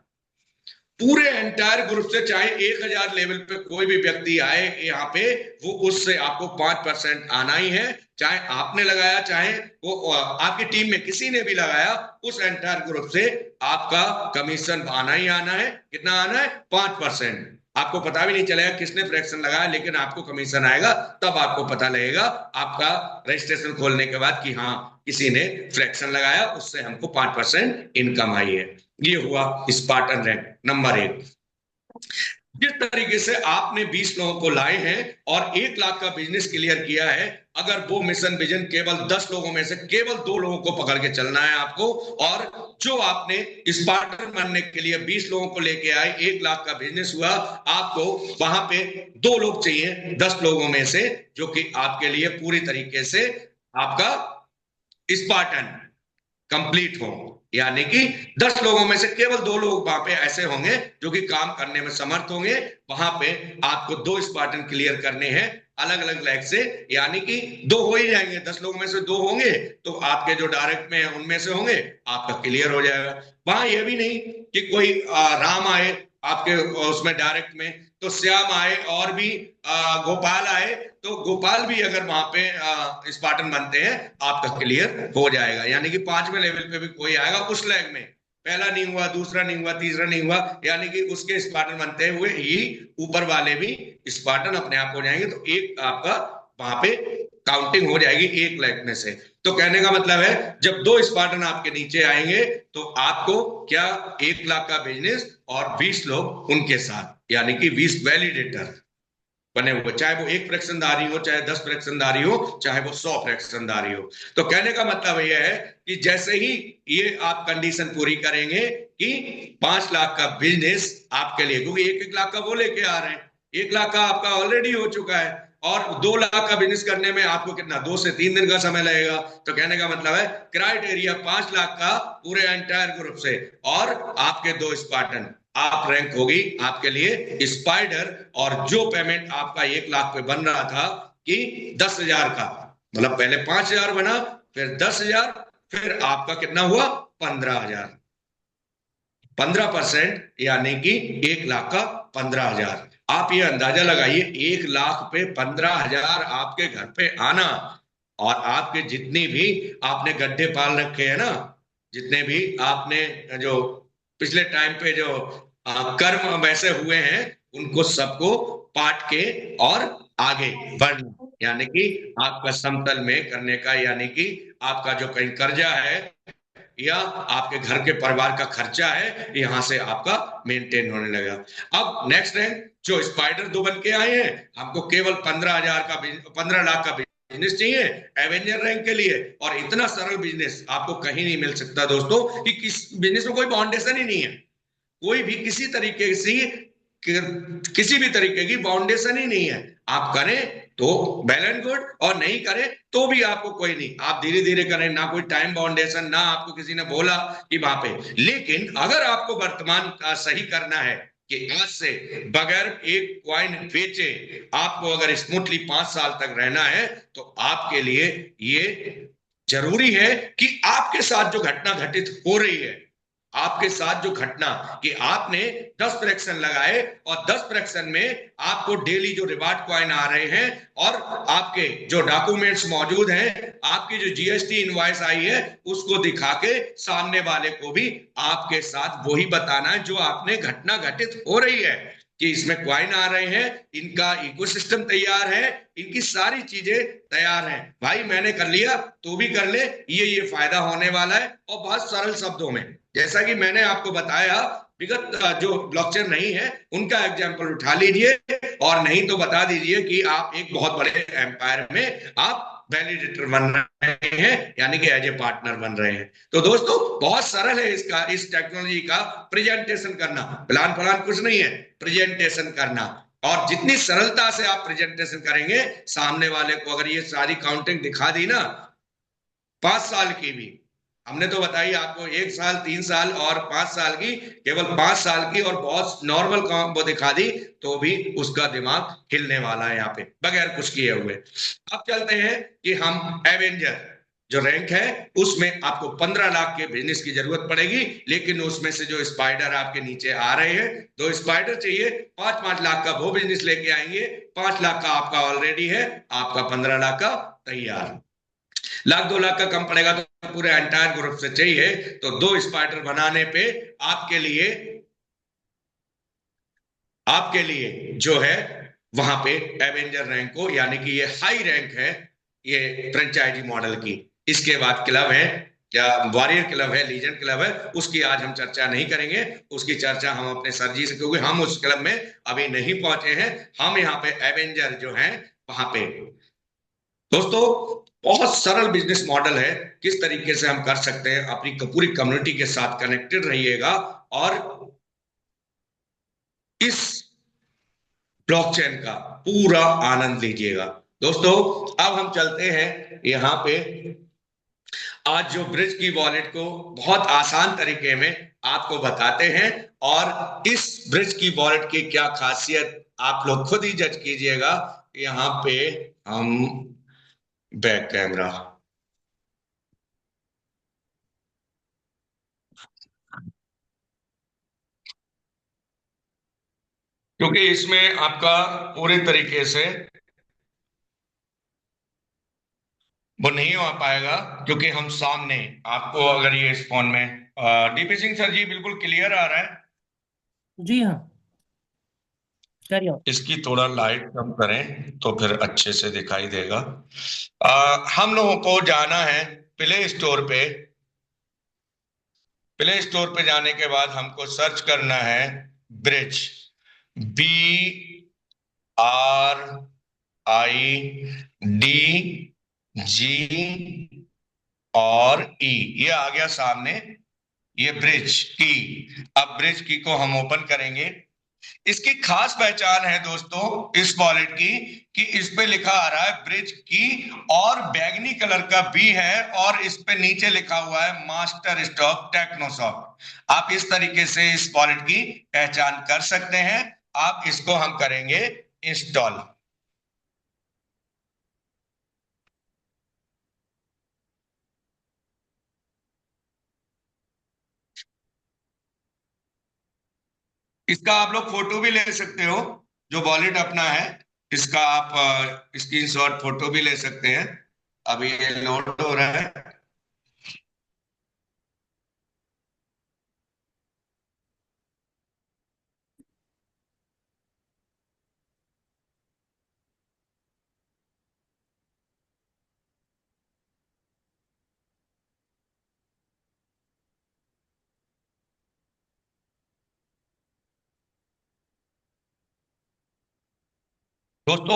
पूरे एंटायर ग्रुप से चाहे 1,000 लेवल पे कोई भी व्यक्ति आए यहाँ पे, वो उससे आपको 5% आना ही है। चाहे आपने लगाया, चाहे वो आपकी टीम में किसी ने भी लगाया, उस एंटायर ग्रुप से आपका कमीशन आना ही आना है। कितना आना है? 5%। आपको पता भी नहीं चलेगा किसने फ्रैक्शन लगाया, लेकिन आपको कमीशन आएगा, तब आपको पता लगेगा आपका रजिस्ट्रेशन खोलने के बाद कि हाँ किसी ने फ्रैक्शन लगाया, उससे हमको 5% इनकम आई है। ये हुआ स्पार्टन रैंक नंबर 1। जिस तरीके से आपने 20 लोगों को लाए हैं और 1 लाख का बिजनेस क्लियर किया है, अगर वो मिशन विजन केवल 10 लोगों में से केवल 2 लोगों को पकड़ के चलना है आपको, और जो आपने स्पार्टन बनने के लिए 20 लोगों को लेके आए, 1 लाख का बिजनेस हुआ, आपको वहां पे 2 लोग चाहिए 10 लोगों में से, जो कि आपके लिए पूरी तरीके से आपका स्पार्टन कंप्लीट हो। यानी कि 10 लोगों में से केवल 2 लोग वहां पे ऐसे होंगे जो कि काम करने में समर्थ होंगे। वहां पे आपको 2 स्पार्टन क्लियर करने हैं अलग अलग लैग से, यानी कि 2 हो ही जाएंगे। 10 लोगों में से 2 होंगे तो आपके जो डायरेक्ट में उनमें से होंगे, आपका क्लियर हो जाएगा। वहां यह भी नहीं कि कोई राम आए आपके उसमें डायरेक्ट में, तो श्याम आए और भी गोपाल आए, तो गोपाल भी अगर वहां पे स्पार्टन बनते हैं, आपका क्लियर हो जाएगा। यानी कि 5वें लेवल पे भी कोई आएगा उस लैग में, पहला नहीं हुआ, दूसरा नहीं हुआ, तीसरा नहीं हुआ, यानी कि उसके स्पार्टन बनते हुए ही ऊपर वाले भी स्पार्टन अपने आप हो जाएंगे। तो एक आपका वहां पे काउंटिंग हो जाएगी 1 लाख में से। तो कहने का मतलब है जब 2 स्पार्टन आपके नीचे आएंगे तो आपको क्या 1 लाख का बिजनेस और 20 लोग उनके साथ, यानी कि 20 वैलिडेटर बने हुए, चाहे वो 1 फ्रैक्शनदारी हो, चाहे 10 फ्रैक्शनदारी हो, चाहे वो 100 फ्रैक्शनदारी हो। तो कहने का मतलब यह है कि जैसे ही ये आप कंडीशन पूरी करेंगे कि 5 लाख का बिजनेस आपके लिए, क्योंकि 1-1 लाख का वो लेके आ रहे हैं, 1 लाख का आपका ऑलरेडी हो चुका है, और 2 लाख का बिजनेस करने में आपको कितना 2 से 3 दिन का समय लगेगा। तो कहने का मतलब है क्राइटेरिया 5 लाख का पूरे एंटायर ग्रुप से, और आपके 2 स्पार्टन, आप रैंक होगी आपके लिए स्पाइडर। और जो पेमेंट आपका 1 लाख पे बन रहा था कि 10,000 का, मतलब पहले 5,000 बना, फिर 10,000, फिर आपका कितना हुआ 15,000। 15% यानी कि 1 लाख का 15,000। आप ये अंदाजा लगाइए, 1 लाख पे 15,000 आपके घर पे आना, और आपके जितनी भी आपने गड्ढे पाल रखे हैं ना, जितने भी आपने जो पिछले टाइम पे जो कर्म वैसे हुए हैं, उनको सबको पाट के और आगे बढ़ना, यानी कि आपका समतल में करने का, यानी कि आपका जो कहीं कर्जा है या आपके घर के परिवार का खर्चा है, यहां से आपका मेंटेन होने लगा। अब नेक्स्ट रैंक जो स्पाइडर 2 बन के आए हैं, हमको केवल 15 लाख का बिजनेस चाहिए एवेंजर रैंक के लिए, और इतना सरल बिजनेस आपको कहीं नहीं मिल सकता दोस्तों, कि किस बिजनेस में कोई फाउंडेशन ही नहीं है, कोई भी किसी तरीके से किसी भी तरीके की फाउंडेशन ही नहीं है। आप करें तो वेल एंड गुड, और नहीं करें तो भी आपको कोई नहीं, आप धीरे धीरे करें, ना कोई टाइम बाउंडेशन, ना आपको किसी ने बोला कि वहां पे। लेकिन अगर आपको वर्तमान का सही करना है कि आज से बगैर एक कॉइन बेचे आपको अगर स्मूथली 5 साल तक रहना है, तो आपके लिए ये जरूरी है कि आपके साथ जो घटना घटित हो रही है, आपके साथ जो घटना कि आपने 10 फ्रैक्शन लगाए और 10 फ्रैक्शन में आपको डेली जो रिवार्ड कॉइन आ रहे हैं और आपके जो डॉक्यूमेंट्स मौजूद हैं, आपकी जो जीएसटी इनवॉइस आई है, उसको दिखा के सामने वाले को भी आपके साथ वही बताना है जो आपने घटना घटित हो रही है, कि इसमें क्वाइन आ रहे हैं, इनका इकोसिस्टम तैयार है, इनकी सारी चीजें तैयार हैं, भाई मैंने कर लिया तो भी कर ले, ये फायदा होने वाला है। और बहुत सरल शब्दों में, जैसा कि मैंने आपको बताया, विगत जो ब्लॉकचेन नहीं है उनका एग्जाम्पल उठा लीजिए, और नहीं तो बता दीजिए कि आप एक बहुत बड़े एम्पायर में आप वैलिडेटर बन रहे हैं, यानी कि एज ए पार्टनर बन रहे हैं। तो दोस्तों बहुत सरल है इसका, इस टेक्नोलॉजी का प्रेजेंटेशन करना, प्लान प्लान कुछ नहीं है, प्रेजेंटेशन करना। और जितनी सरलता से आप प्रेजेंटेशन करेंगे, सामने वाले को अगर ये सारी काउंटिंग दिखा दी ना 5 साल की भी, हमने तो बताई आपको 1 साल, 3 साल और 5 साल की, केवल 5 साल की और बहुत नॉर्मल काम वो दिखा दी, तो भी उसका दिमाग हिलने वाला है यहाँ पे बगैर कुछ किए हुए। अब चलते हैं कि हम एवेंजर जो रैंक है उसमें आपको 15 लाख के बिजनेस की जरूरत पड़ेगी, लेकिन उसमें से जो स्पाइडर आपके नीचे आ रहे हैं, 2 स्पाइडर चाहिए, 5-5 लाख का वो बिजनेस लेके आएंगे, 5 लाख का आपका ऑलरेडी है, आपका 15 लाख का तैयार। 1-2 लाख का कम पड़ेगा तो पूरे एंटायर ग्रुप से चाहिए, तो 2 स्पाइडर बनाने पे आपके लिए जो है वहां पे एवेंजर रैंक को, यानी कि ये हाई रैंक है ये फ्रेंचाइजी मॉडल की। इसके बाद क्लब है, या वॉरियर क्लब है, लीजन क्लब है, उसकी आज हम चर्चा नहीं करेंगे, उसकी चर्चा हम अपने सर जी से, क्योंकि हम उस क्लब में अभी नहीं पहुंचे हैं, हम यहाँ पे एवेंजर जो है वहां पे। दोस्तों बहुत सरल बिजनेस मॉडल है, किस तरीके से हम कर सकते हैं, अपनी पूरी कम्युनिटी के साथ कनेक्टेड रहिएगा और इस ब्लॉकचेन का पूरा आनंद लीजिएगा। दोस्तों अब हम चलते हैं यहाँ पे, आज जो ब्रिज की वॉलेट को बहुत आसान तरीके में आपको बताते हैं, और इस ब्रिज की वॉलेट की क्या खासियत आप लोग खुद ही जज कीजिएगा। यहाँ पे हम बैक कैमरा, क्योंकि इसमें आपका पूरे तरीके से वो नहीं हो पाएगा, क्योंकि हम सामने आपको अगर ये इस फोन में डीपी सिंह सर जी बिल्कुल क्लियर आ रहा है? जी हाँ, कैरी ऑन। इसकी थोड़ा लाइट कम करें तो फिर अच्छे से दिखाई देगा। हम लोगों को जाना है प्ले स्टोर पे। प्ले स्टोर पे जाने के बाद हमको सर्च करना है ब्रिज, BRIDG और E, ये आ गया सामने, ये ब्रिज की। अब ब्रिज की को हम ओपन करेंगे। इसकी खास पहचान है दोस्तों इस वॉलेट की, कि इस पे लिखा आ रहा है ब्रिज की, और बैगनी कलर का बी है, और इस पे नीचे लिखा हुआ है मास्टर स्टॉक टेक्नोसॉफ्ट। आप इस तरीके से इस वॉलेट की पहचान कर सकते हैं। आप इसको हम करेंगे इंस्टॉल। इसका आप लोग फोटो भी ले सकते हो, जो वॉलेट अपना है इसका आप स्क्रीनशॉट फोटो भी ले सकते हैं। अभी ये लोड हो रहा है। दोस्तों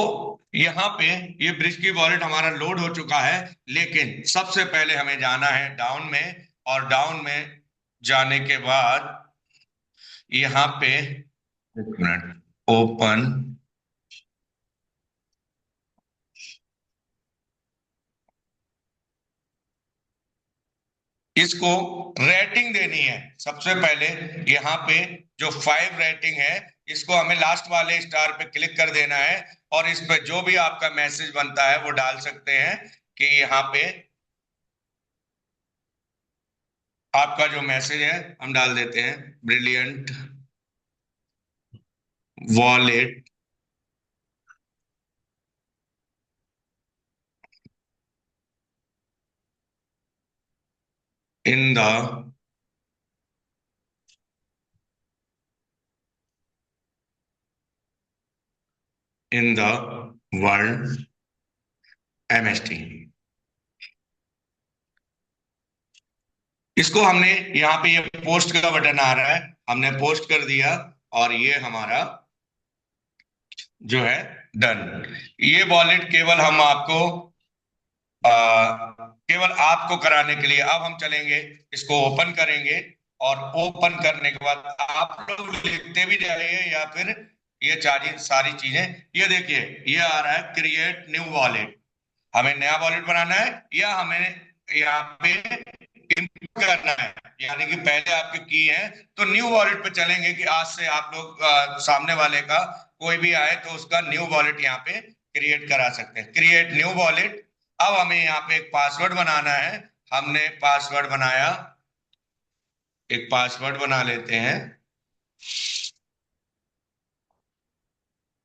यहाँ पे ये ब्रिज की वॉलेट हमारा लोड हो चुका है, लेकिन सबसे पहले हमें जाना है डाउन में, और डाउन में जाने के बाद यहाँ पे, एक मिनट, ओपन इसको रेटिंग देनी है। सबसे पहले यहाँ पे जो 5 रेटिंग है, इसको हमें लास्ट वाले स्टार पे क्लिक कर देना है और इस पे जो भी आपका मैसेज बनता है वो डाल सकते हैं कि यहाँ पे आपका जो मैसेज है हम डाल देते हैं, brilliant wallet in the world MST। इसको हमने यहाँ पे ये पोस्ट का बटन आ रहा है, हमने पोस्ट कर दिया और ये हमारा जो है डन। ये वॉलेट केवल हम आपको केवल आपको कराने के लिए अब हम चलेंगे, इसको ओपन करेंगे और ओपन करने के बाद आप लोग लिखते भी जाइए या फिर ये सारी चीजें, ये देखिए ये आ रहा है क्रिएट न्यू वॉलेट। हमें नया वॉलेट बनाना है या हमें यहाँ पे इनपुट करना है, यानी कि पहले आपके की है तो न्यू वॉलेट पे चलेंगे कि आज से आप लोग सामने वाले का कोई भी आए तो उसका न्यू वॉलेट यहाँ पे क्रिएट करा सकते हैं। Create new wallet. अब हमें यहाँ पे एक पासवर्ड बनाना है। हमने पासवर्ड बनाया, एक पासवर्ड बना लेते हैं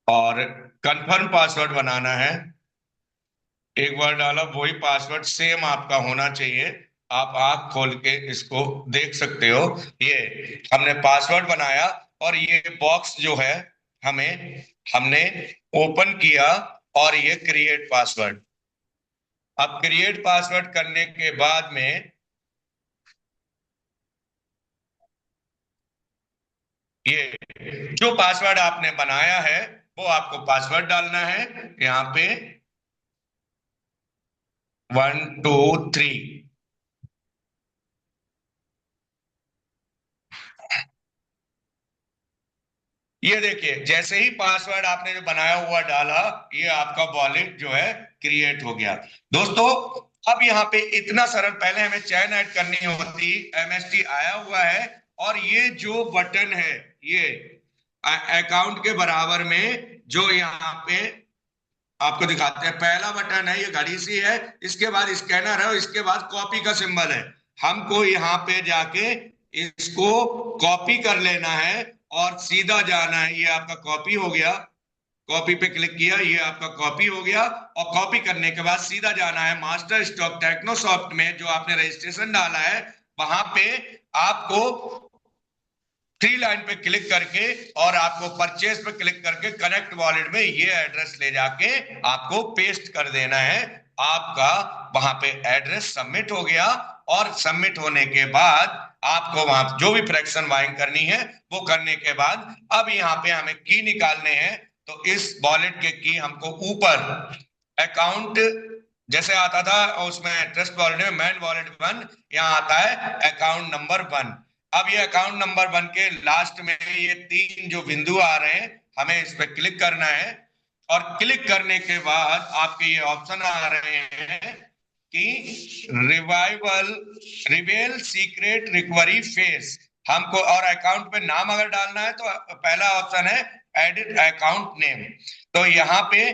और कंफर्म पासवर्ड बनाना है। एक बार डाला वही पासवर्ड सेम आपका होना चाहिए। आप आंख खोल के इसको देख सकते हो। ये हमने पासवर्ड बनाया और ये बॉक्स जो है हमें हमने ओपन किया और ये क्रिएट पासवर्ड। अब क्रिएट पासवर्ड करने के बाद में ये जो पासवर्ड आपने बनाया है वो आपको पासवर्ड डालना है यहाँ पे 1 2 3। ये देखिए जैसे ही पासवर्ड आपने जो बनाया हुआ डाला, ये आपका वॉलेट जो है क्रिएट हो गया। दोस्तों अब यहाँ पे इतना सरल, पहले हमें चैन ऐड करनी होती, MST आया हुआ है और ये जो बटन है ये अकाउंट के बराबर में जो यहाँ पे आपको दिखाते हैं, पहला बटन है ये घड़ी सी है, इसके बाद स्कैनर है और इसके बाद कॉपी का सिंबल है। हमको यहाँ पे जाके इसको कॉपी कर लेना है और सीधा जाना है। ये आपका कॉपी हो गया, कॉपी पे क्लिक किया, ये आपका कॉपी हो गया और कॉपी करने के बाद सीधा जाना है मास्टर स्टॉक टेक्नोसॉफ्ट में, जो आपने रजिस्ट्रेशन डाला है वहां पे आपको 3 लाइन पे क्लिक करके और आपको परचेज पे क्लिक करके कनेक्ट वॉलेट में ये एड्रेस ले जाके आपको पेस्ट कर देना है। आपका वहां पे एड्रेस सबमिट हो गया और सबमिट होने के बाद आपको वहां जो भी फ्रैक्शन बाइंग करनी है वो करने के बाद अब यहाँ पे हमें की निकालने हैं। तो इस वॉलेट के की हमको ऊपर अकाउंट जैसे आता था उसमें ट्रस्ट वॉलेट में मैन वॉलेट 1, यहाँ आता है अकाउंट नंबर 1। अब ये अकाउंट नंबर 1 के लास्ट में ये 3 जो बिंदु आ रहे हैं हमें इस पे क्लिक करना है और क्लिक करने के बाद आपके ये ऑप्शन आ रहे हैं कि रिवेल सीक्रेट रिकवरी फेस। हमको और अकाउंट पे नाम अगर डालना है तो पहला ऑप्शन है एडिट अकाउंट नेम। तो यहाँ पे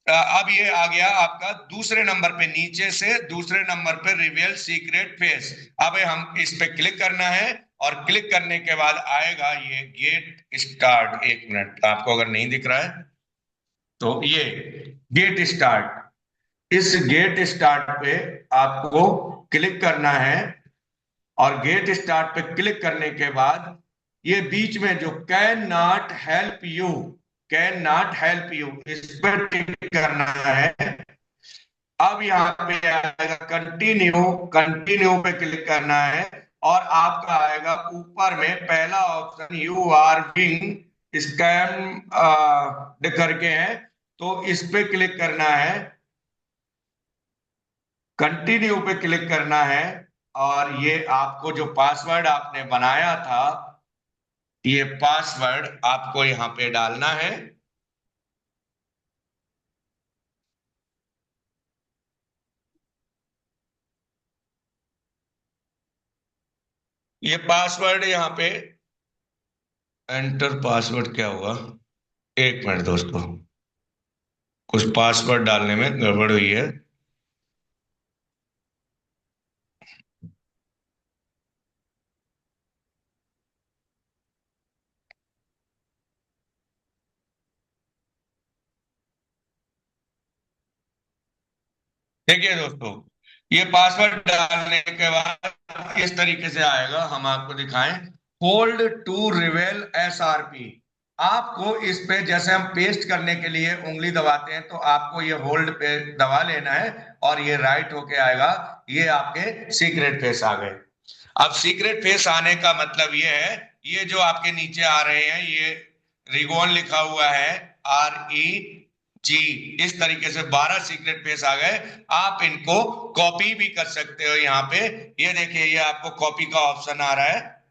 अब ये आ गया आपका दूसरे नंबर पे, नीचे से दूसरे नंबर पे रिवेल सीक्रेट फेस। अब हम इस पे क्लिक करना है और क्लिक करने के बाद आएगा ये गेट स्टार्ट। एक मिनट, आपको अगर नहीं दिख रहा है तो ये गेट स्टार्ट, इस गेट स्टार्ट पे आपको क्लिक करना है और गेट स्टार्ट पे क्लिक करने के बाद ये बीच में जो can not help you, can not help you, इस पर क्लिक करना है। अब यहाँ पे आएगा कंटिन्यू, कंटिन्यू पे क्लिक करना है और आपका आएगा ऊपर में पहला option you are being scam करके है, तो इस पे क्लिक करना है, कंटिन्यू पे क्लिक करना है और ये आपको जो पासवर्ड आपने बनाया था ये पासवर्ड आपको यहाँ पे डालना है। ये पासवर्ड यहाँ पे एंटर पासवर्ड क्या हुआ, एक मिनट दोस्तों, कुछ पासवर्ड डालने में गड़बड़ हुई है। देखिए दोस्तों, ये पासवर्ड डालने के बाद इस तरीके से आएगा, हम आपको दिखाएं, होल्ड टू रिवेल एसआरपी। आपको इस पे जैसे हम पेस्ट करने के लिए उंगली दबाते हैं तो आपको ये होल्ड पे दबा लेना है और ये राइट होके आएगा। ये आपके सीक्रेट फेस आ गए। अब सीक्रेट फेस आने का मतलब ये है, ये जो आपके नीचे आ रहे हैं, ये रिगोन लिखा हुआ है, REG, इस तरीके से 12 सीक्रेट फेस आ गए। आप इनको कॉपी भी कर सकते हो। यहाँ पे ये देखिए, ये आपको कॉपी का ऑप्शन आ रहा है,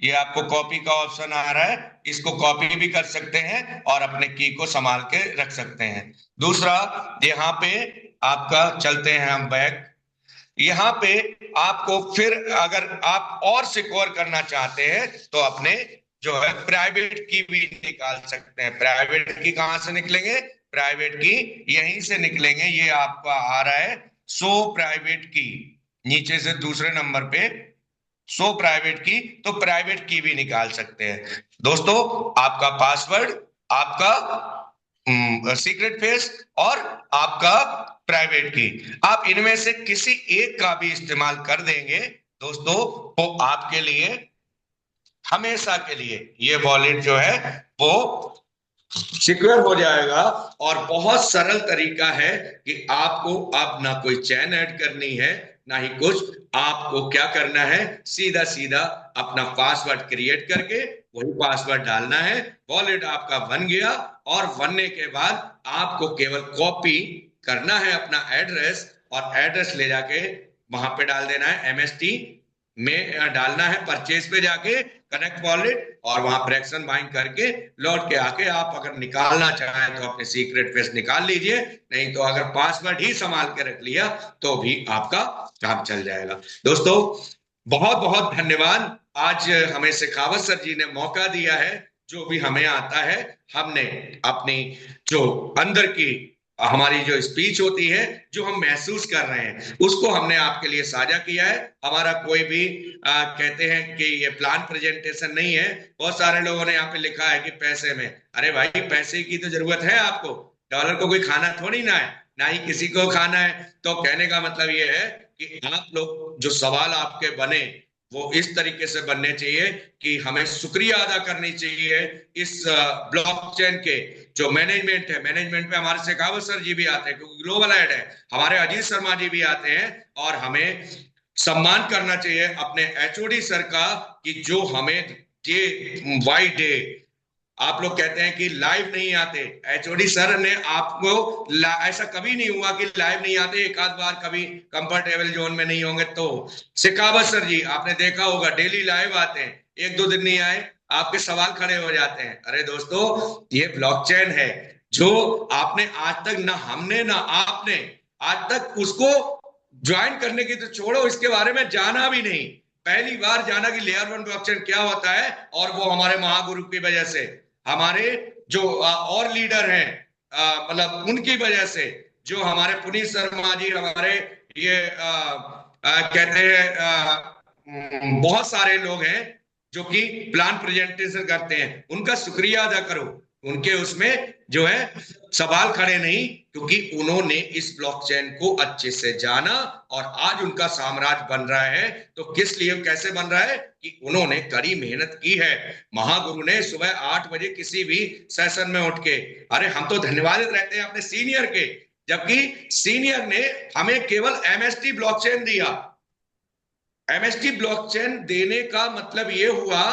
ये आपको कॉपी का ऑप्शन आ रहा है, इसको कॉपी भी कर सकते हैं और अपने की को संभाल के रख सकते हैं। दूसरा, यहाँ पे आपका चलते हैं हम बैक, यहाँ पे आपको फिर अगर आप और सिक्योर करना चाहते हैं तो अपने जो है प्राइवेट की भी निकाल सकते हैं। प्राइवेट की कहां से निकलेंगे? प्राइवेट की यहीं से निकलेंगे। ये आपका आ रहा है शो प्राइवेट की, नीचे से दूसरे नंबर पे शो प्राइवेट की, तो प्राइवेट की भी निकाल सकते हैं। दोस्तों, आपका पासवर्ड, आपका सीक्रेट फेस और आपका प्राइवेट की, आप इनमें से किसी एक का भी इस्तेमाल कर देंगे दोस्तों, तो आपके लिए हमेशा के लिए ये वॉलेट जो है वो सिक्योर हो जाएगा। और बहुत सरल तरीका है कि आपको अब ना कोई चैन ऐड करनी है ना ही कुछ, आपको क्या करना है, सीधा सीधा अपना पासवर्ड क्रिएट करके वही पासवर्ड डालना है। वॉलेट आपका बन गया और बनने के बाद आपको केवल कॉपी करना है अपना एड्रेस, और एड्रेस ले जाके वहां पे डाल देना है, MST में डालना है, परचेज पे जाके कनेक्ट वॉलेट, और वहां फ्रैक्शन बाइंड करके लौट के आके आप अगर निकालना चाहें तो अपने सीक्रेट फेस निकाल लीजिए, नहीं तो अगर पासवर्ड ही संभाल के रख लिया तो भी आपका काम चल जाएगा। दोस्तों, बहुत बहुत धन्यवाद। आज हमें शेखावत सर जी ने मौका दिया है, जो भी हमें आता है हमने अपनी जो अंदर की हमारी जो स्पीच होती है, जो हम महसूस कर रहे हैं, उसको हमने आपके लिए साझा किया है। हमारा कोई भी कहते हैं कि ये प्लान प्रेजेंटेशन नहीं है। बहुत सारे लोगों ने यहाँ पे लिखा है कि पैसे में, अरे भाई पैसे की तो जरूरत है आपको, डॉलर को कोई खाना थोड़ी ना है, ना ही किसी को खाना है। तो कहने का मतलब ये है कि आप लोग जो सवाल आपके बने वो इस तरीके से बनने चाहिए कि हमें शुक्रिया अदा करनी चाहिए इस ब्लॉकचेन के जो मैनेजमेंट है। मैनेजमेंट में हमारे शेखावत सर जी भी आते हैं क्योंकि ग्लोबल हेड है, हमारे अजीत शर्मा जी भी आते हैं, और हमें सम्मान करना चाहिए अपने HOD सर का कि जो हमें डे बाई डे, आप लोग कहते हैं कि लाइव नहीं आते, HOD सर ने आपको ऐसा कभी नहीं हुआ कि लाइव नहीं आते, एक आध बार कभी कंफर्टेबल जोन में नहीं होंगे तो। शेखावत सर जी आपने देखा होगा डेली लाइव आते हैं, एक दो दिन नहीं आए आपके सवाल खड़े हो जाते हैं। अरे दोस्तों, ये ब्लॉकचेन है जो आपने आज तक ना हमने ना आपने आज तक उसको ज्वाइन करने की तो छोड़ो, इसके बारे में जाना भी नहीं, पहली बार जाना कि लेयर 1 ब्लॉकचेन क्या होता है। और वो हमारे महागुरु की वजह से, हमारे जो और लीडर हैं, मतलब उनकी वजह से, जो हमारे पुनीत शर्मा जी, हमारे ये कहते हैं बहुत सारे लोग हैं जो कि प्लान प्रेजेंटेशन करते हैं, उनका शुक्रिया अदा करो। उनके उसमें जो है सवाल खड़े नहीं, क्योंकि उन्होंने इस ब्लॉकचेन को अच्छे से जाना और आज उनका साम्राज्य बन रहा है। तो किस लिए, कैसे बन रहा है कि उन्होंने कड़ी मेहनत की है। महागुरु ने सुबह 8 बजे किसी भी सेशन में उठ के, अरे हम तो धन्यवाद रहते हैं अपने सीनियर के, जबकि सीनियर ने हमें केवल MST ब्लॉकचेन दिया। MST ब्लॉकचेन देने का मतलब ये हुआ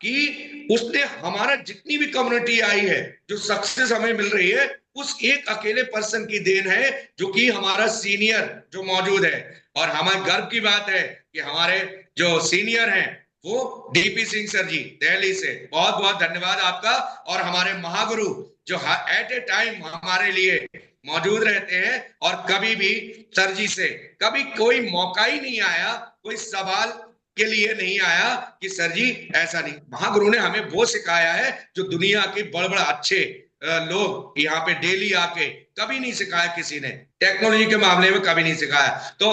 कि उसने हमारा जितनी भी कम्युनिटी आई है, जो सक्सेस हमें मिल रही है, उस एक अकेले पर्सन की देन है, जो कि हमारा सीनियर जो मौजूद है। और हमारे गर्व की बात है कि हमारे जो सीनियर हैं वो DP सिंह सर जी दिल्ली से, बहुत बहुत धन्यवाद आपका। और हमारे महागुरु जो एट ए टाइम हमारे लिए मौजूद रहते हैं, और कभी भी सर जी से कभी कोई मौका ही नहीं आया कोई सवाल के लिए नहीं आया कि सर जी ऐसा नहीं। महागुरु ने हमें वो सिखाया है जो दुनिया के बड़े बड़े अच्छे लोग यहाँ पे डेली आके कभी नहीं सिखाया, किसी ने टेक्नोलॉजी के मामले में कभी नहीं सिखाया। तो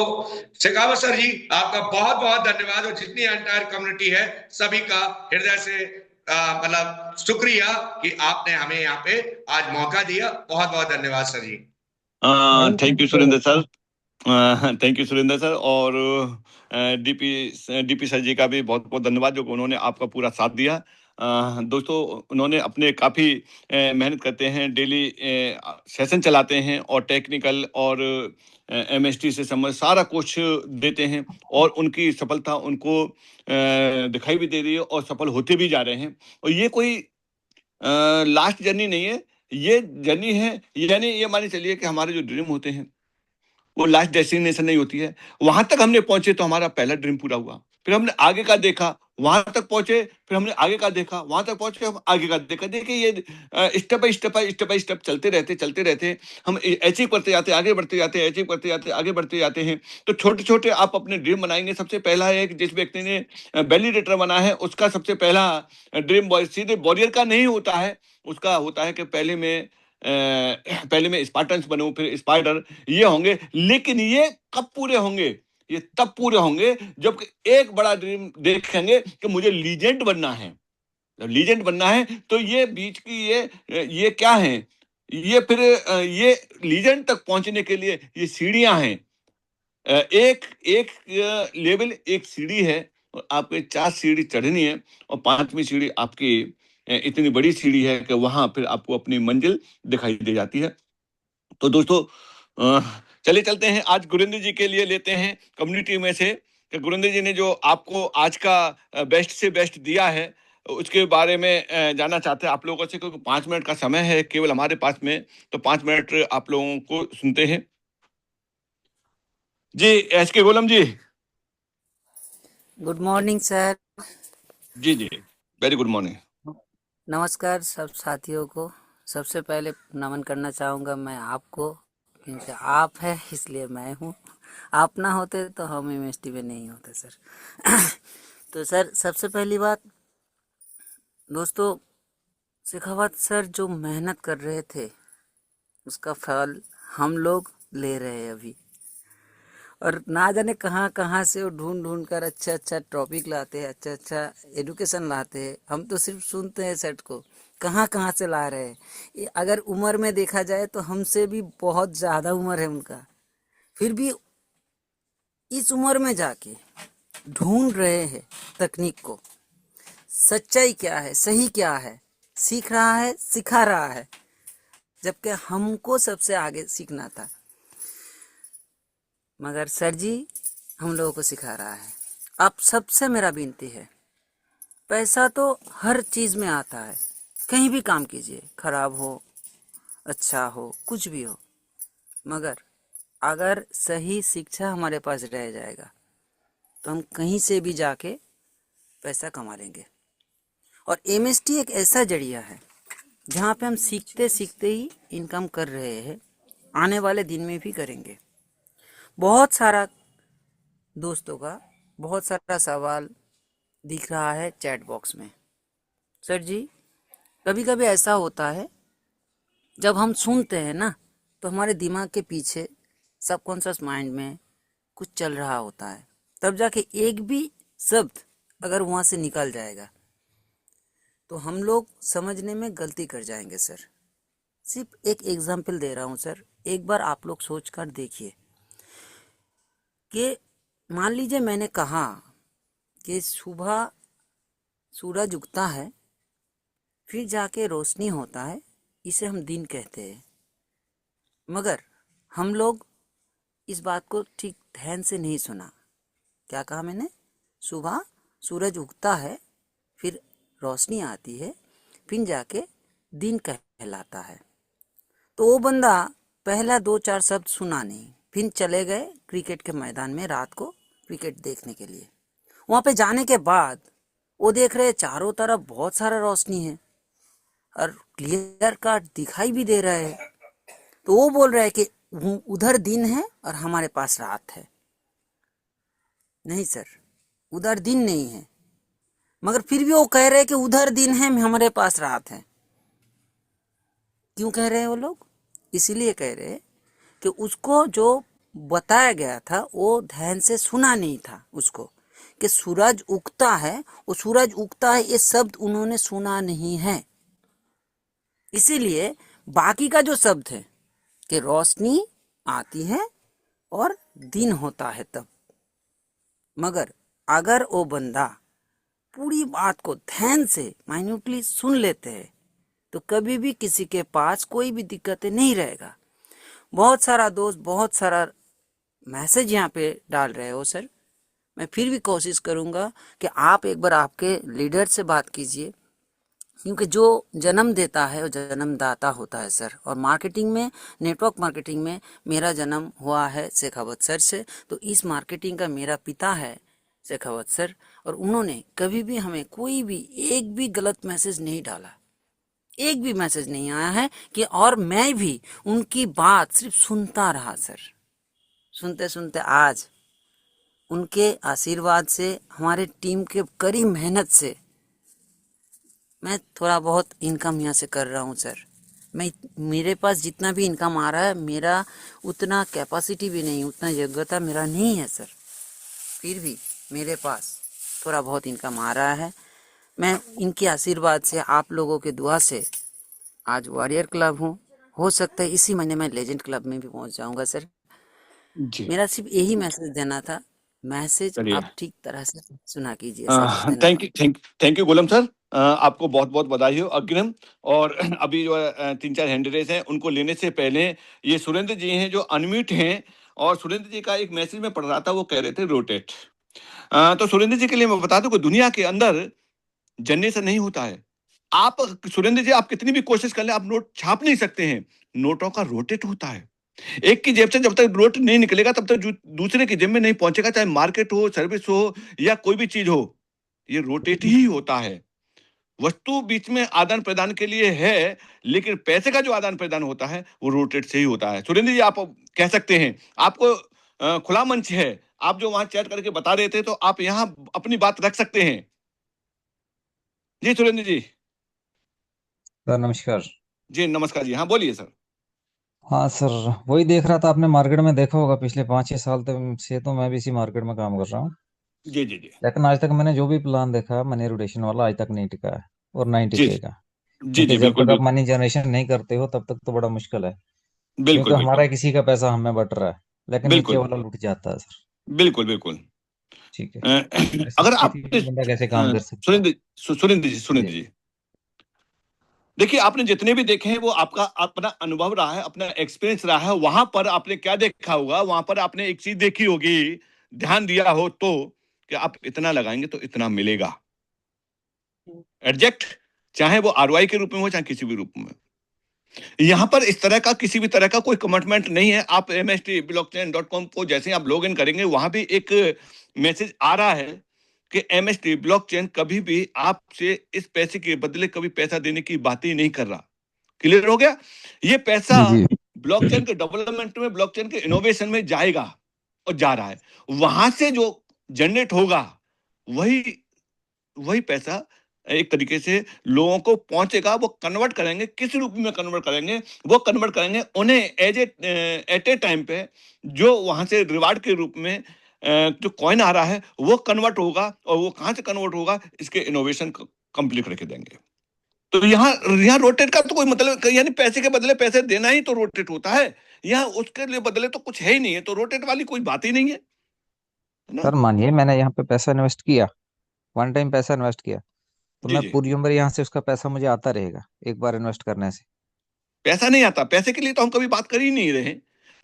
शेखावत सर जी, आपका बहुत बहुत धन्यवाद, और जितनी एंटायर कम्युनिटी है सभी का हृदय से मतलब शुक्रिया कि आपने हमें यहाँ पे आज मौका दिया। बहुत बहुत धन्यवाद sir ji. Thank you Surendra sir. Thank you Surendra sir. और डीपी सर जी का भी बहुत बहुत धन्यवाद, जो कि उन्होंने आपका पूरा साथ दिया। दोस्तों, उन्होंने अपने काफ़ी मेहनत करते हैं, डेली सेशन चलाते हैं और टेक्निकल और एमएसटी से संबंधित सारा कुछ देते हैं, और उनकी सफलता उनको दिखाई भी दे रही है और सफल होते भी जा रहे हैं। और ये कोई लास्ट जर्नी नहीं है, ये जर्नी है। यानी ये माने चलिए कि हमारे जो ड्रीम होते हैं वो लास्ट डेस्टिनेशन नहीं होती है। वहां तक हमने पहुंचे तो हमारा पहला ड्रीम पूरा हुआ, फिर हमने आगे का देखा, वहां तक पहुंचे, फिर हमने आगे का देखा, वहां तक पहुंचे, हम आगे का देखा। देखिए, ये स्टेप बाय स्टेप चलते रहते हम अचीव करते जाते, आगे बढ़ते जाते, अचीव करते जाते, आगे बढ़ते जाते हैं। तो छोटे छोटे आप अपने ड्रीम बनाएंगे। सबसे पहला है कि जिस व्यक्ति ने वैलिडेटर बना है, उसका सबसे पहला ड्रीम सीधे वॉरियर का नहीं होता है, उसका होता है कि पहले मैं स्पार्टन्स बनूं, फिर स्पाइडर, ये होंगे। लेकिन ये कब पूरे होंगे? ये तब पूरे होंगे जब एक बड़ा ड्रीम देखेंगे कि मुझे लीजेंड बनना है। जब लीजेंड बनना है तो ये बीच की ये क्या है? ये फिर ये लीजेंड तक पहुंचने के लिए ये सीढ़ियां हैं। एक एक लेवल, एक सीढ़ी है, और आपके 4 सीढ़ी चढ़नी है, और 5वीं सीढ़ी आपकी इतनी बड़ी सीढ़ी है कि वहां फिर आपको अपनी मंजिल दिखाई दे जाती है। तो दोस्तों, अ, चले चलते हैं, आज गुरिंदर जी के लिए लेते हैं कम्युनिटी में से कि गुरिंदर जी ने जो आपको आज का बेस्ट से बेस्ट दिया है, उसके बारे में जानना चाहते हैं आप लोगों से, क्योंकि 5 मिनट का समय है केवल हमारे पास में, तो 5 मिनट आप लोगों को सुनते हैं। जी, S K Golam ji. Good morning sir. जी जी, वेरी गुड मॉर्निंग। नमस्कार सब साथियों को। सबसे पहले नमन करना चाहूँगा मैं आपको, क्योंकि आप है इसलिए मैं हूँ। आप ना होते तो हम एमएसटी में नहीं होते सर। तो सर, सबसे पहली बात दोस्तों, शेखावत सर जो मेहनत कर रहे थे उसका फल हम लोग ले रहे हैं अभी। और ना जाने कहाँ कहाँ से वो ढूंढ ढूंढ कर अच्छा अच्छा टॉपिक लाते हैं, अच्छा अच्छा एजुकेशन लाते हैं। हम तो सिर्फ सुनते हैं सेट को, कहाँ कहाँ से ला रहे हैं। ये अगर उम्र में देखा जाए तो हमसे भी बहुत ज़्यादा उम्र है उनका, फिर भी इस उम्र में जाके ढूंढ रहे हैं तकनीक को, सच्चाई क्या है, सही क्या है, सीख रहा है, सिखा रहा है, जबकि हमको सबसे आगे सीखना था। मगर सर जी हम लोगों को सिखा रहा है। आप सबसे मेरा विनती है, पैसा तो हर चीज़ में आता है, कहीं भी काम कीजिए, खराब हो अच्छा हो कुछ भी हो, मगर अगर सही शिक्षा हमारे पास रह जाएगा तो हम कहीं से भी जाके पैसा कमा लेंगे। और एमएसटी एक ऐसा जरिया है जहाँ पे हम सीखते सीखते ही इनकम कर रहे हैं, आने वाले दिन में भी करेंगे। बहुत सारा दोस्तों का बहुत सारा सवाल दिख रहा है चैट बॉक्स में। सर जी, कभी कभी ऐसा होता है जब हम सुनते हैं ना, तो हमारे दिमाग के पीछे सबकॉन्शियस माइंड में कुछ चल रहा होता है, तब जाके एक भी शब्द अगर वहाँ से निकल जाएगा तो हम लोग समझने में गलती कर जाएंगे। सर, सिर्फ एक एग्जाम्पल दे रहा हूँ सर, एक बार आप लोग सोच कर देखिए कि मान लीजिए मैंने कहा कि सुबह सूरज उगता है फिर जाके रोशनी होता है, इसे हम दिन कहते हैं। मगर हम लोग इस बात को ठीक ध्यान से नहीं सुना। क्या कहा मैंने? सुबह सूरज उगता है, फिर रोशनी आती है, फिर जाके दिन कहलाता है। तो वो बंदा पहला 2-4 शब्द सुना नहीं, फिर चले गए क्रिकेट के मैदान में रात को क्रिकेट देखने के लिए। वहाँ पे जाने के बाद वो देख रहे चारों तरफ बहुत सारा रोशनी है और क्लियर कट दिखाई भी दे रहा है। तो वो बोल रहा है कि उधर दिन है और हमारे पास रात है। नहीं सर, उधर दिन नहीं है, मगर फिर भी वो कह रहे हैं कि उधर दिन है, हमारे पास रात है। क्यों कह रहे हैं वो लोग? इसीलिए कह रहे हैं कि उसको जो बताया गया था वो ध्यान से सुना नहीं था उसको, कि सूरज उगता है, वो सूरज उगता है ये शब्द उन्होंने सुना नहीं है। इसीलिए बाकी का जो शब्द है कि रोशनी आती है और दिन होता है तब, मगर अगर वो बंदा पूरी बात को ध्यान से माइन्यूटली सुन लेते हैं तो कभी भी किसी के पास कोई भी दिक्कतें नहीं रहेगा। बहुत सारा दोस्त बहुत सारा मैसेज यहाँ पे डाल रहे हो सर, मैं फिर भी कोशिश करूँगा कि आप एक बार आपके लीडर से बात कीजिए, क्योंकि जो जन्म देता है वो जन्मदाता होता है सर। और मार्केटिंग में, नेटवर्क मार्केटिंग में मेरा जन्म हुआ है शेखावत सर से, तो इस मार्केटिंग का मेरा पिता है शेखावत सर, और उन्होंने कभी भी हमें कोई भी एक भी गलत मैसेज नहीं डाला, एक भी मैसेज नहीं आया है कि, और मैं भी उनकी बात सिर्फ सुनता रहा सर। सुनते सुनते आज उनके आशीर्वाद से, हमारे टीम के कड़ी मेहनत से मैं थोड़ा बहुत इनकम यहाँ से कर रहा हूँ सर। मेरे पास जितना भी इनकम आ रहा है, मेरा उतना कैपेसिटी भी नहीं, उतना योग्यता मेरा नहीं है सर, फिर भी मेरे पास थोड़ा बहुत इनकम आ रहा है। मैं इनके आशीर्वाद से, आप लोगों के दुआ से आज वॉरियर क्लब हूँ। हो सकता है इसी महीने मैं लेजेंड क्लब में भी पहुँच जाऊँगा सर। जी मेरा सिर्फ यही मैसेज देना था, मैसेज चलिए। आप ठीक तरह से सुना कीजिए सर। थैंक धन्यवाद। यू थैंक यू गोलम सर, आपको बहुत बहुत बधाई हो अग्रिम। और अभी जो 3-4 हैंड रेस हैं उनको लेने से पहले ये सुरेंद्र जी हैं जो अनम्यूट हैं, और सुरेंद्र जी का एक मैसेज में पढ़ रहा था, वो कह रहे थे रोटेट। तो सुरेंद्र जी के लिए मैं बता दूं कि दुनिया के अंदर जनरेशन नहीं होता है। आप, सुरेंद्र जी, आप कितनी भी कोशिश कर लें, आप नोट छाप नहीं सकते हैं। नोटों का रोटेट होता है। एक की जेब से जब तक नोट नहीं निकलेगा तब तक दूसरे की जेब में नहीं पहुंचेगा, चाहे मार्केट हो, सर्विस हो या कोई भी चीज हो, ये रोटेट ही होता है। वस्तु बीच में आदान प्रदान के लिए है, लेकिन पैसे का जो आदान प्रदान होता है वो रोटेट से ही होता है। सुरेंद्र जी, आप कह सकते हैं, आपको खुला मंच है, आप जो वहां चैट करके बता रहे थे, तो आप यहाँ अपनी बात रख सकते हैं। जी सुरेंद्र जी। सर नमस्कार। जी नमस्कार जी, हाँ बोलिए सर। हाँ सर, वही देख रहा था, आपने मार्केट में देखा होगा पिछले 5-6 साल तक से तो मैं भी इसी मार्केट में काम कर रहा हूँ। जी जी जी लेकिन आज तक मैंने जो भी प्लान देखा मनी रोटेशन वाला, आज तक नहीं टिका है और नहीं जी टिकेगा। जी क्योंकि जी, जब बिल्कुल तक आप बिल्कुल मनी जनरेशन नहीं करते हो तब तक तो बड़ा मुश्किल है। बिल्कुल क्योंकि हमारा बिल्कुल किसी का पैसा हमें बट रहा है, लेकिन नीचे बिल्कुल वाला लुट जाता है सर। बिल्कुल बिल्कुल। ठीक है। अ, ऐसी अगर स्थिति आपने में बंदा कैसे काम कर सकता है? सुरेंद्र जी जी, देखिए, आपने जितने भी देखे हैं वो आपका अपना अनुभव रहा है, अपना एक्सपीरियंस रहा है। वहां पर आपने क्या देखा होगा, वहां पर आपने एक चीज देखी होगी, ध्यान दिया हो तो, कि आप इतना लगाएंगे तो इतना मिलेगा। एडजेक्ट, चाहे वो आरओआई के रूप में हो, चाहे किसी भी रूप में। यहां पर इस तरह का किसी भी तरह का कोई कमिटमेंट नहीं है। आप mstblockchain.com को जैसे ही आप लॉग इन करेंगे, वहां भी एक मैसेज आ रहा है कि MST ब्लॉकचेन कभी भी आपसे इस पैसे के बदले कभी पैसा देने की बात ही नहीं कर रहा। क्लियर हो गया? ये पैसा जी ब्लॉकचेन के डेवलपमेंट में, ब्लॉकचेन के इनोवेशन में जाएगा और जा रहा है। वहां से जो जनरेट होगा, वही वही पैसा एक तरीके से लोगों को पहुंचेगा। वो कन्वर्ट करेंगे, किस रूप में कन्वर्ट करेंगे? वो कन्वर्ट करेंगे उन्हें एट ए टाइम पे, जो वहां से रिवार्ड के रूप में जो कॉइन आ रहा है वो कन्वर्ट होगा। और वो कहां से कन्वर्ट होगा, इसके इनोवेशन कंप्लीट करके देंगे। तो यहाँ यहाँ रोटेट का तो कोई मतलब, यानी पैसे के बदले पैसे देना ही तो रोटेट होता है। यहाँ उसके लिए बदले तो कुछ है ही नहीं है, तो रोटेट वाली कोई बात ही नहीं है ना। सर, मानिए मैंने यहाँ पे पैसा इन्वेस्ट किया, वन टाइम पैसा इन्वेस्ट किया, तो जी मैं जी, पूरी उम्र यहाँ से उसका पैसा मुझे आता रहेगा एक बार इन्वेस्ट करने से? पैसा नहीं आता। पैसे के लिए तो हम कभी बात कर ही नहीं रहे।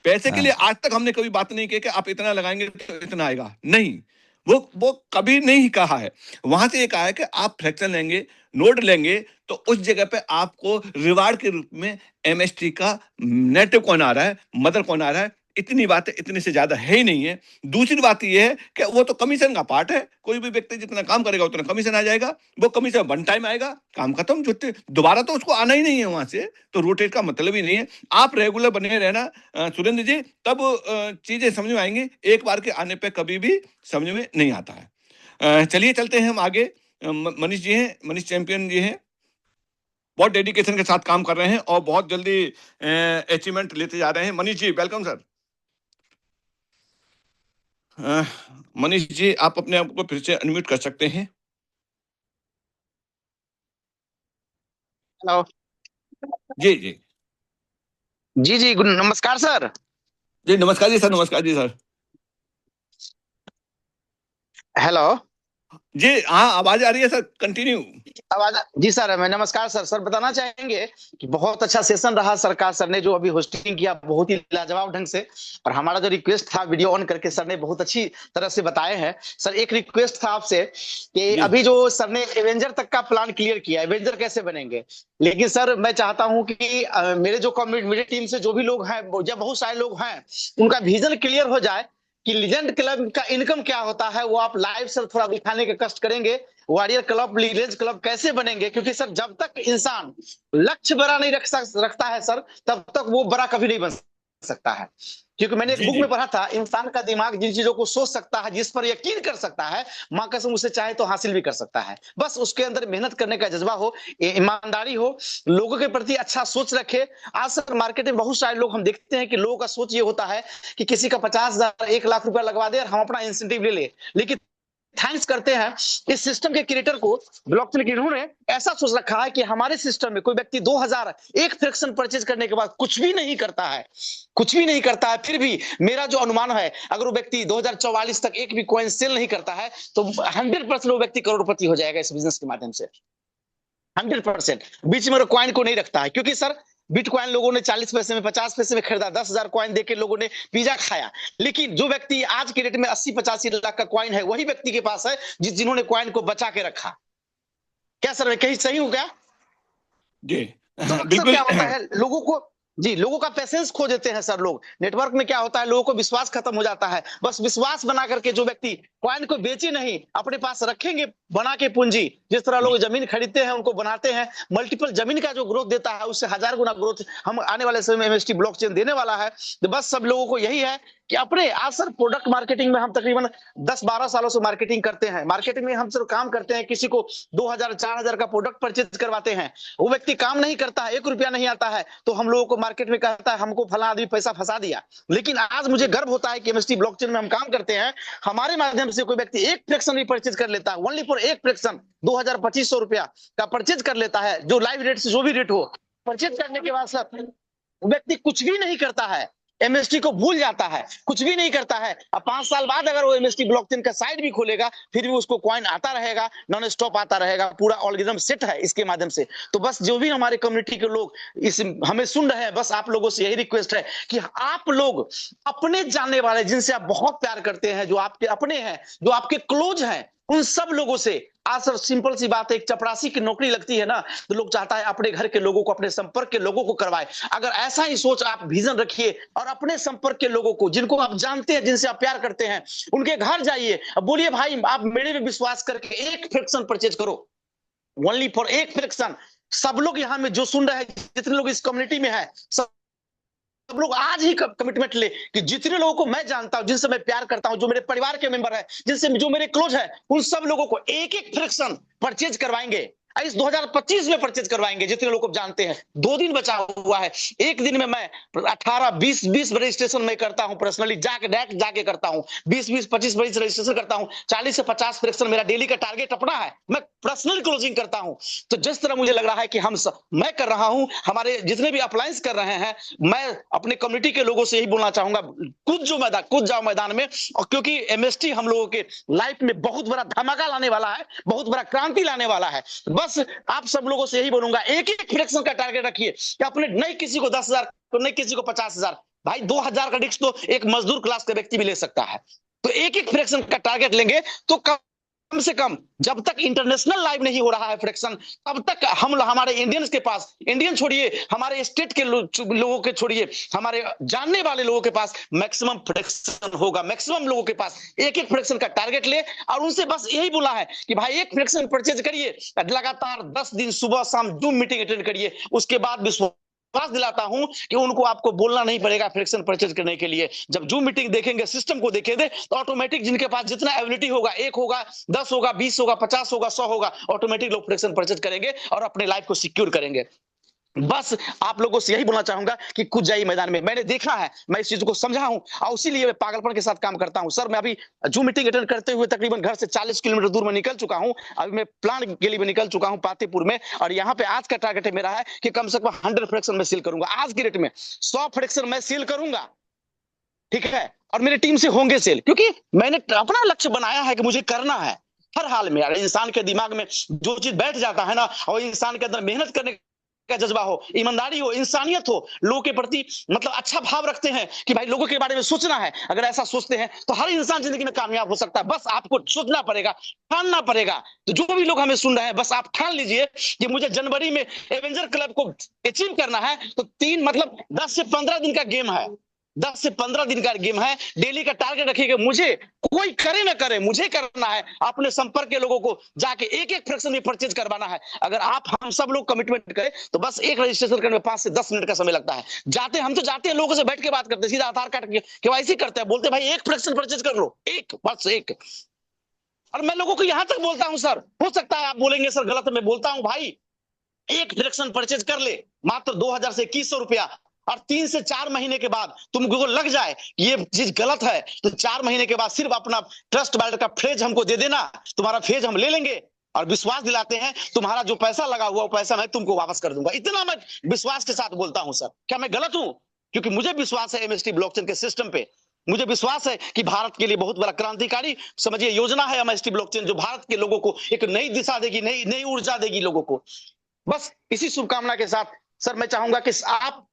पैसे के हाँ। लिए आज तक हमने कभी बात नहीं की कि आप इतना लगाएंगे तो इतना आएगा, नहीं। वो कभी नहीं कहा है। वहां से ये कहा है कि आप फ्रैक्शन लेंगे, नोट लेंगे, तो उस जगह पे आपको रिवार्ड के रूप में एमएसटी का नेटिव कौन आ रहा है, मदर कौन आ रहा है। इतनी बात है, इतने से ज्यादा है ही नहीं है। दूसरी बात यह है कि वो तो कमीशन का पार्ट है। कोई भी व्यक्ति जितना काम करेगा उतना कमीशन आ जाएगा। वो कमीशन वन टाइम आएगा, काम खत्म। जो दोबारा तो उसको आना ही नहीं है वहां से, तो रोटेट का मतलब ही नहीं है। आप रेगुलर बने रहना सुरेंद्र जी, तब चीजें समझ में आएंगी। एक बार के आने पे कभी भी समझ में नहीं आता है। चलिए चलते हैं हम आगे। मनीष जी हैं, मनीष चैंपियन जी हैं, बहुत डेडिकेशन के साथ काम कर रहे हैं और बहुत जल्दी अचीवमेंट लेते जा रहे हैं। Manish ji welcome sir. मनीष जी आप अपने आप को फिर से अनम्यूट कर सकते हैं। हेलो। जी जी जी जी नमस्कार सर। जी नमस्कार जी सर, नमस्कार जी सर। हेलो। जी हाँ आवाज आ रही है सर, कंटिन्यू। आवाज जी सर, मैं नमस्कार सर। सर बताना चाहेंगे कि बहुत अच्छा सेशन रहा सरकार सर ने जो अभी होस्टिंग किया बहुत ही लाजवाब ढंग से, और हमारा जो रिक्वेस्ट था वीडियो ऑन करके सर ने बहुत अच्छी तरह से बताए हैं। सर एक रिक्वेस्ट था आपसे कि जी अभी जो सर ने एवेंजर तक का प्लान क्लियर किया, एवेंजर कैसे बनेंगे, लेकिन सर मैं चाहता हूं कि मेरे जो मेरी टीम से जो भी लोग हैं, जब बहुत सारे लोग हैं, उनका विजन क्लियर हो जाए कि लीजेंड क्लब का इनकम क्या होता है, वो आप लाइव सर थोड़ा दिखाने के कष्ट करेंगे। वॉरियर क्लब, लीजेंड क्लब कैसे बनेंगे, क्योंकि सर जब तक इंसान लक्ष्य बड़ा नहीं रखता है सर, तब तक वो बड़ा कभी नहीं बन सकता है। क्योंकि मैंने एक जी बुक जी में पढ़ा था, इंसान का दिमाग जिन चीजों को सोच सकता है, जिस पर यकीन कर सकता है, माँ कसम उसे चाहे तो हासिल भी कर सकता है। बस उसके अंदर मेहनत करने का जज्बा हो, ईमानदारी हो, लोगों के प्रति अच्छा सोच रखे। आज सर मार्केट में बहुत सारे लोग हम देखते हैं कि लोगों का सोच ये होता है कि किसी का 50,000 1 लाख रुपया लगवा दे और हम अपना इंसेंटिव ले ले। लेकिन थैंक्स करते हैं इस सिस्टम के क्रिएटर को, ब्लॉकचेन के, इन्होंने ऐसा सोच रखा है कि हमारे सिस्टम में कोई व्यक्ति 2000 एक फ्रैक्शन परचेज करने के बाद कुछ भी नहीं करता है, कुछ भी नहीं करता है, फिर भी मेरा जो अनुमान है, अगर वो व्यक्ति 2044 तक एक भी कॉइन सेल नहीं करता है तो 100% वो व्यक्ति करोड़पति हो जाएगा इस बिजनेस के माध्यम से। 100% बीच में कॉइन को नहीं रखता है, क्योंकि सर बिटकॉइन लोगों ने 40 पैसे में, 50 पैसे में खरीदा, 10,000 कॉइन देके लोगों ने पिज्जा खाया। लेकिन जो व्यक्ति आज के रेट में 80-85 लाख का कॉइन है, वही व्यक्ति के पास है जिन्होंने कॉइन को बचा के रखा। क्या सर मैं कहीं सही हूं क्या? जी तो अक्सर बिल्कुल। क्या होता है, लोगों को जी, लोगों का पेशेंस खो देते हैं सर लोग। नेटवर्क में क्या होता है, लोगों को विश्वास खत्म हो जाता है। बस विश्वास बना करके जो व्यक्ति कॉइन को बेचे नहीं, अपने पास रखेंगे बना के पूंजी, जिस तरह लोग जमीन खरीदते हैं उनको बनाते हैं, मल्टीपल जमीन का जो ग्रोथ देता है उससे 1000 गुना ग्रोथ हम आने वाले समय में एमएसटी ब्लॉकचेन देने वाला है। तो बस सब लोगों को यही है कि अपने, आज सर प्रोडक्ट मार्केटिंग में हम तकरीबन 10-12 सालों से मार्केटिंग करते हैं। मार्केटिंग में हम सर काम करते हैं, किसी को 2000-4000 का प्रोडक्ट परचेज करवाते हैं, वो व्यक्ति काम नहीं करता है, 1 रुपया नहीं आता है, तो हम लोगों को मार्केट में कहता है हमको फला आदमी पैसा फंसा दिया। लेकिन आज मुझे गर्व होता है कि एमएसटी ब्लॉकचेन में हम काम करते हैं, हमारे माध्यम से कोई व्यक्ति एक फ्रैक्शन भी परचेज कर लेता है, ओनली फॉर एक फ्रैक्शन 2000-2500 रुपया का परचेज कर लेता है, जो लाइव रेट से जो भी रेट हो, परचेज करने के बाद सर व्यक्ति कुछ भी नहीं करता है, एमएसटी को भूल जाता है, कुछ भी नहीं करता है। अब 5 साल बाद अगर वो एमएसटी ब्लॉकचेन का साइट भी खोलेगा, फिर भी उसको कॉइन आता रहेगा, नॉन स्टॉप आता रहेगा, पूरा एल्गोरिथम सेट है इसके माध्यम से। तो बस जो भी हमारे कम्युनिटी के लोग इस हमें सुन रहे हैं, बस आप लोगों से यही रिक्वेस्ट है कि आप लोग अपने जानने वाले, जिनसे आप बहुत प्यार करते हैं, जो आपके अपने हैं, जो आपके क्लोज हैं, उन सब लोगों से, आज सर सिंपल सी बात है, एक चपरासी की नौकरी लगती है ना, तो लोग चाहता है अपने घर के लोगों को, अपने संपर्क के लोगों को करवाए। अगर ऐसा ही सोच आप विजन रखिए और अपने संपर्क के लोगों को, जिनको आप जानते हैं, जिनसे आप प्यार करते हैं, उनके घर जाइए, अब बोलिए भाई आप मेरे पे विश्वास करके एक फ्रैक्शन परचेज करो, ओनली फॉर एक फ्रैक्शन। सब लोग यहाँ में जो सुन रहे हैं, जितने लोग इस कम्युनिटी में है, सब लोग आज ही कमिटमेंट ले कि जितने लोगों को मैं जानता हूं, जिनसे मैं प्यार करता हूं, जो मेरे परिवार के मेंबर है, जिनसे जो मेरे क्लोज है, उन सब लोगों को एक एक फ्रैक्शन परचेज करवाएंगे। इस 2025 में परचेज करवाएंगे, जितने लोग जानते हैं। 2 दिन बचा हुआ है, एक दिन में मैं 18-20 रजिस्ट्रेशन में करता हूं, पर्सनली जाके डायरेक्ट जाके करता हूं, 20-25 रजिस्ट्रेशन करता हूं, 40 से 50 फ्रैक्शन मेरा डेली का टारगेट अपना है, मैं पर्सनल क्लोजिंग करता हूं। तो जिस तरह मुझे लग रहा है कि मैं कर रहा हूं, हमारे जितने भी अप्लायंस कर रहे हैं, मैं अपने कम्युनिटी के लोगों से यही बोलना चाहूंगा, कूद जाओ मैदान में। और क्योंकि एमएसटी हम लोगों के लाइफ में बहुत बड़ा धमाका लाने वाला है, बहुत बड़ा क्रांति लाने वाला है। बस आप सब लोगों से यही बोलूंगा, एक एक फ्रैक्शन का टारगेट रखिए कि अपने, नहीं किसी को 10,000, तो नहीं किसी को 50,000, भाई 2,000 का रिस्क तो एक मजदूर क्लास का व्यक्ति भी ले सकता है। तो एक एक फ्रैक्शन का टारगेट लेंगे तो कम से कम जब तक इंटरनेशनल लाइव नहीं हो रहा है फ्रैक्शन, तब तक हम हमारे इंडियंस के पास, इंडियन छोड़िए, हमारे स्टेट के लोगों के छोड़िए, हमारे जानने वाले लोगों के पास मैक्सिमम फ्रैक्शन होगा। मैक्सिमम लोगों के पास एक एक फ्रैक्शन का टारगेट ले, और उनसे बस यही बोला है कि भाई एक फ्रैक्शन परचेज करिए, लगातार 10 दिन सुबह शाम जूम मीटिंग अटेंड करिए, उसके बाद विश्वास विश्वास दिलाता हूं कि उनको आपको बोलना नहीं पड़ेगा फ्रैक्शन परचेज करने के लिए। जब जूम मीटिंग देखेंगे, सिस्टम को देखेंगे, तो ऑटोमेटिक जिनके पास जितना एबिलिटी होगा, 1 होगा, 10 होगा, 20 होगा, 50 होगा, 100 होगा, ऑटोमेटिक लोग फ्रैक्शन परचेज करेंगे और अपने लाइफ को सिक्योर करेंगे। बस आप लोगों से यही बोलना चाहूंगा कि कूद जाइए मैदान में। मैंने देखा है, मैं इस चीज को समझा हूं और इसीलिए मैं पागलपन के साथ काम करता हूं। सर मैं अभी जूम मीटिंग अटेंड करते हुए तकरीबन घर से 40 किलोमीटर दूर में निकल चुका हूं। अभी मैं प्लान के लिए भी निकल चुका हूं पातेपुर में, और यहाँ पे आज का टारगेट है मेरा है कि कम से कम 100 फ्रैक्शन में सील करूंगा। आज की डेट में 100 फ्रैक्शन में सील करूंगा, ठीक है, और मेरी टीम से होंगे सेल, क्योंकि मैंने अपना लक्ष्य बनाया है कि मुझे करना है हर हाल में। अगर इंसान के दिमाग में जो चीज बैठ जाता है ना, और इंसान के अंदर मेहनत करने का जज्बा हो, ईमानदारी हो, इंसानियत हो, लोगों के प्रति मतलब अच्छा भाव रखते हैं कि भाई लोगों के बारे में सोचना है, अगर ऐसा सोचते हैं तो हर इंसान जिंदगी में कामयाब हो सकता है। बस आपको सोचना पड़ेगा, ठानना पड़ेगा। तो जो भी लोग हमें सुन रहे हैं, बस आप ठान लीजिए कि मुझे जनवरी में एवेंजर क्लब को अचीव करना है। तो 3 मतलब 10 से 15 दिन का गेम है, 10 से 15 दिन का गेम है। डेली का टारगेट रखिएगा, मुझे कोई करे ना करे, मुझे करना है। अपने संपर्क के लोगों को जाके एक एक फ्रैक्शन में परचेज करवाना है। अगर आप हम सब लोग कमिटमेंट करें तो बस एक रजिस्ट्रेशन करने में 5 से 10 मिनट का समय लगता है। हम तो जाते हैं, लोगों से बैठ के बात करते हैं, सीधा आधार कार्ड केवाईसी करते हैं, बोलते हैं भाई एक फ्रैक्शन परचेज कर लो, एक, बस एक। और मैं लोगों को यहां तक बोलता हूं, सर हो सकता है आप बोलेंगे सर गलत, मैं बोलता हूं भाई एक फ्रैक्शन परचेज कर ले, मात्र 2000 से 2100 रुपया, और 3 से 4 महीने के बाद तुमको लग जाए ये चीज गलत है, तो 4 महीने के बाद सिर्फ अपना ट्रस्ट वैलेट का फेज हमको दे देना, तुम्हारा फेज हम ले लेंगे और विश्वास दिलाते हैं तुम्हारा जो पैसा लगा हुआ वो पैसा मैं तुमको वापस कर दूंगा। इतना मैं विश्वास के साथ बोलता हूं सर। क्या मैं गलत हूं? क्योंकि मुझे विश्वास है एमएसटी ब्लॉकचेन के सिस्टम पे, मुझे विश्वास है कि भारत के लिए बहुत बड़ा क्रांतिकारी समझिए योजना है एमएसटी ब्लॉकचेन, जो भारत के लोगों को एक नई दिशा देगी, नई नई ऊर्जा देगी लोगों को। बस इसी शुभकामना के साथ सर मैं चाहूंगा कि आप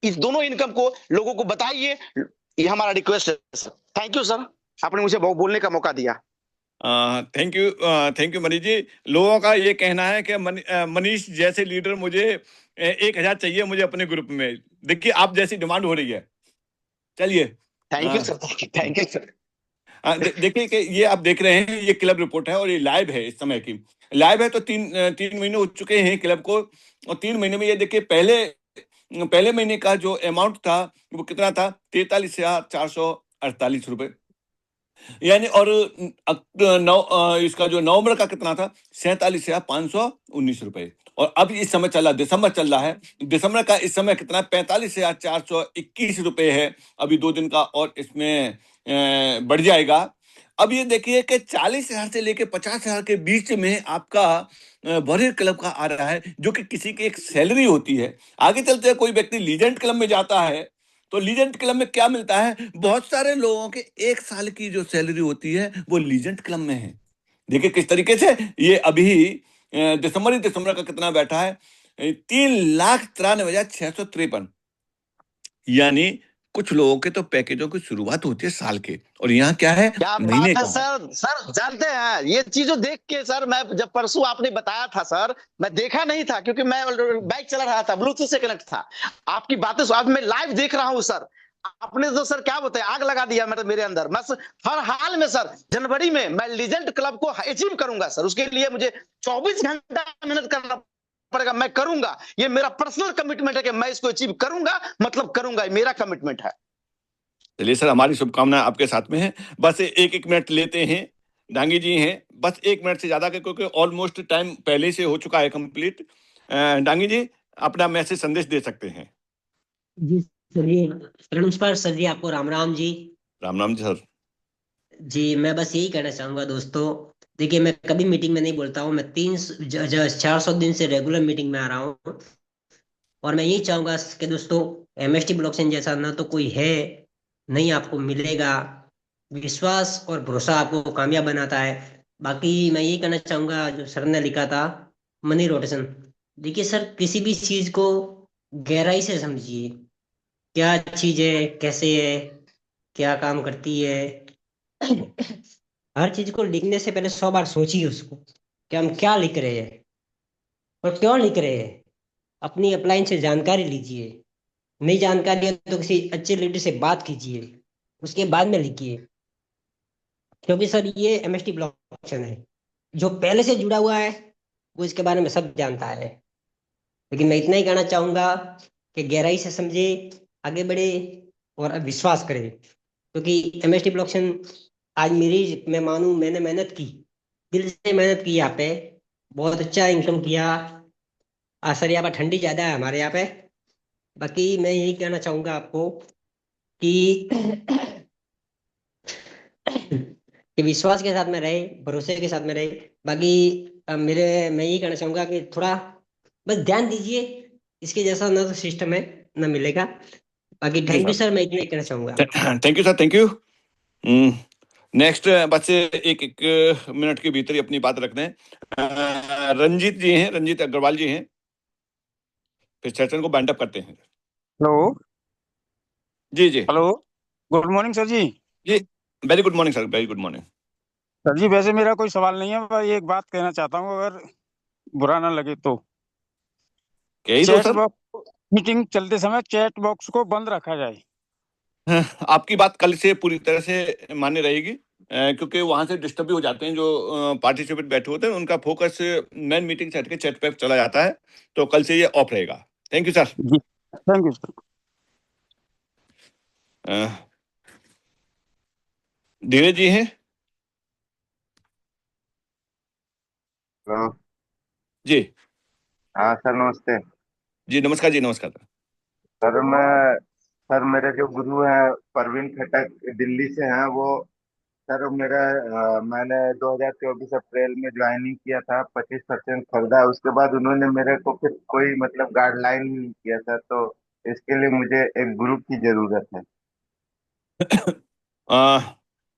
इस दोनों इनकम को लोगों को बताइए, ये हमारा रिक्वेस्ट है सर। थैंक यू सर, आपने मुझे बोलने का मौका दिया। Thank you Manish ji. लोगों का ये कहना है कि मनीष जैसे लीडर मुझे 1000 चाहिए मुझे अपने ग्रुप में। देखिए आप जैसी डिमांड हो रही है, चलिए। Thank you sir, thank you sir. देखिए कि ये आप देख रहे हैं, ये क्लब रिपोर्ट है और ये लाइव है, इस समय की लाइव है। तो 3 महीने हो चुके हैं क्लब को, और 3 महीने में ये देखिए पहले महीने का जो अमाउंट था वो कितना था, 43,448 रुपए, यानी। और इसका जो नवंबर का कितना था, 47,519 रुपए। और अब इस समय चल रहा दिसंबर चल रहा है, दिसंबर का इस समय कितना, 45,421 रुपए है। अभी 2 दिन का और इसमें बढ़ जाएगा। अब ये देखिए कि 40,000 से लेके 50,000 के बीच में आपका वॉरियर क्लब का आ रहा है, जो कि किसी की एक सैलरी होती है। आगे चलते हैं, कोई व्यक्ति लीजेंड क्लब में जाता है तो लीजेंड क्लब में क्या मिलता है, बहुत सारे लोगों के 1 साल की जो सैलरी होती है वो लीजेंड क्लब में है। देखिए किस तरीके से ये अभी दिसंबर का कितना बैठा है, 3,93,653, यानी कुछ लोगों के तो पैकेजों की शुरुआत होती है साल के, और यहाँ क्या है, क्या महीने बात है का। सर जानते हैं ये चीजों देख के सर, मैं जब परसों आपने बताया था सर, मैं देखा नहीं था क्योंकि मैं बाइक चला रहा था, ब्लूटूथ से कनेक्ट था। आपकी बातें आज मैं लाइव देख रहा हूँ सर। आपने तो सर क्या बताया, आग लगा दिया मेरे अंदर। मैं हर हाल में सर जनवरी में मैं लीजेंड क्लब को अचीव करूंगा सर। उसके लिए मुझे 24 घंटा मेहनत करना पड़ेगा, मैं करूंगा। ये मेरा पर्सनल कमिटमेंट है कि मैं इसको अचीव करूंगा, मतलब करूंगा, मेरा कमिटमेंट है। चलिए सर, हमारी शुभकामनाएं आपके साथ में है। बस 1 मिनट लेते हैं, डांगी जी हैं, बस 1 मिनट से ज्यादा, क्योंकि ऑलमोस्ट टाइम पहले से हो चुका है कंप्लीट। डांगी जी अपना मैसेज संदेश दे सकते हैं। जी सर जी, नमस्कार सर जी, आपको राम राम जी। राम राम जी सर। जी मैं बस यही कहना चाहूंगा दोस्तों, देखिए मैं कभी मीटिंग में नहीं बोलता हूँ, मैं 400 दिन से रेगुलर मीटिंग में आ रहा हूँ। और मैं यही चाहूंगा कि दोस्तों एमएसटी ब्लॉकचेन जैसा ना तो कोई है, नहीं आपको मिलेगा। विश्वास और भरोसा आपको कामयाब बनाता है। बाकी मैं यही कहना चाहूंगा, जो सर ने लिखा था मनी रोटेशन, देखिए सर किसी भी चीज को गहराई से समझिए, क्या चीज है, कैसे है, क्या काम करती है। हर चीज को लिखने से पहले 100 बार सोचिए उसको कि हम क्या लिख रहे हैं और क्यों लिख रहे हैं। अपनी अपलाइन से जानकारी लीजिए, नई जानकारी है तो किसी अच्छे लीडर से बात कीजिए, उसके बाद में लिखिए। क्योंकि सर ये एमएसटी ब्लॉकचेन है, जो पहले से जुड़ा हुआ है वो इसके बारे में सब जानता है। लेकिन मैं इतना ही कहना चाहूंगा कि गहराई से समझे, आगे बढ़े और विश्वास करे। क्योंकि एमएसटी ब्लॉकचेन आज मैं मानूं, मैंने मेहनत की, दिल से मेहनत की यहाँ पे, बहुत अच्छा इनकम किया। सर यहाँ पर ठंडी ज्यादा है हमारे यहाँ पे। बाकी मैं यही कहना चाहूंगा आपको कि कि विश्वास के साथ में रहे, भरोसे के साथ में रहे। बाकी मैं यही कहना चाहूंगा कि थोड़ा बस ध्यान दीजिए, इसके जैसा ना तो सिस्टम है ना मिलेगा। बाकी थैंक यू सर, मैं इतना ही कहना चाहूंगा। Thank you sir, thank you. Next बच्चे एक मिनट के भीतर ही अपनी बात रखते हैं। रंजीत जी हैं, रंजीत अग्रवाल जी हैं, फिर सेशन को बैंड अप करते हैं। हेलो। जी जी हेलो, गुड मॉर्निंग सर जी। जी, very good morning sir, very good morning. Sir ji वैसे मेरा कोई सवाल नहीं है, बस एक बात कहना चाहता हूँ, अगर बुरा ना लगे तो। कही दो चैट सर। बॉक्स, मीटिंग चलते समय चैट बॉक्स को बंद रखा जाए। आपकी बात कल से पूरी तरह से मान्य रहेगी, क्योंकि वहां से डिस्टर्ब भी हो जाते हैं जो पार्टिसिपेंट बैठे होते हैं, उनका फोकस मेन मीटिंग से हटके चैट पे चला जाता है। तो कल से ये ऑफ रहेगा। Thank you sir. Ji thank you sir. Dheeraj ji हैं। हेलो। जी हाँ सर, नमस्ते। जी, नमस्कार जी, नमस्कार। सर मेरे जो गुरु हैं परवीन खटक, दिल्ली से हैं वो। सर मैंने 2024 अप्रैल में ज्वाइनिंग किया था, 25% खरीदा, उसके बाद उन्होंने मेरे को फिर कोई मतलब गाइडलाइन ही नहीं किया सर, तो इसके लिए मुझे एक ग्रुप की जरूरत है।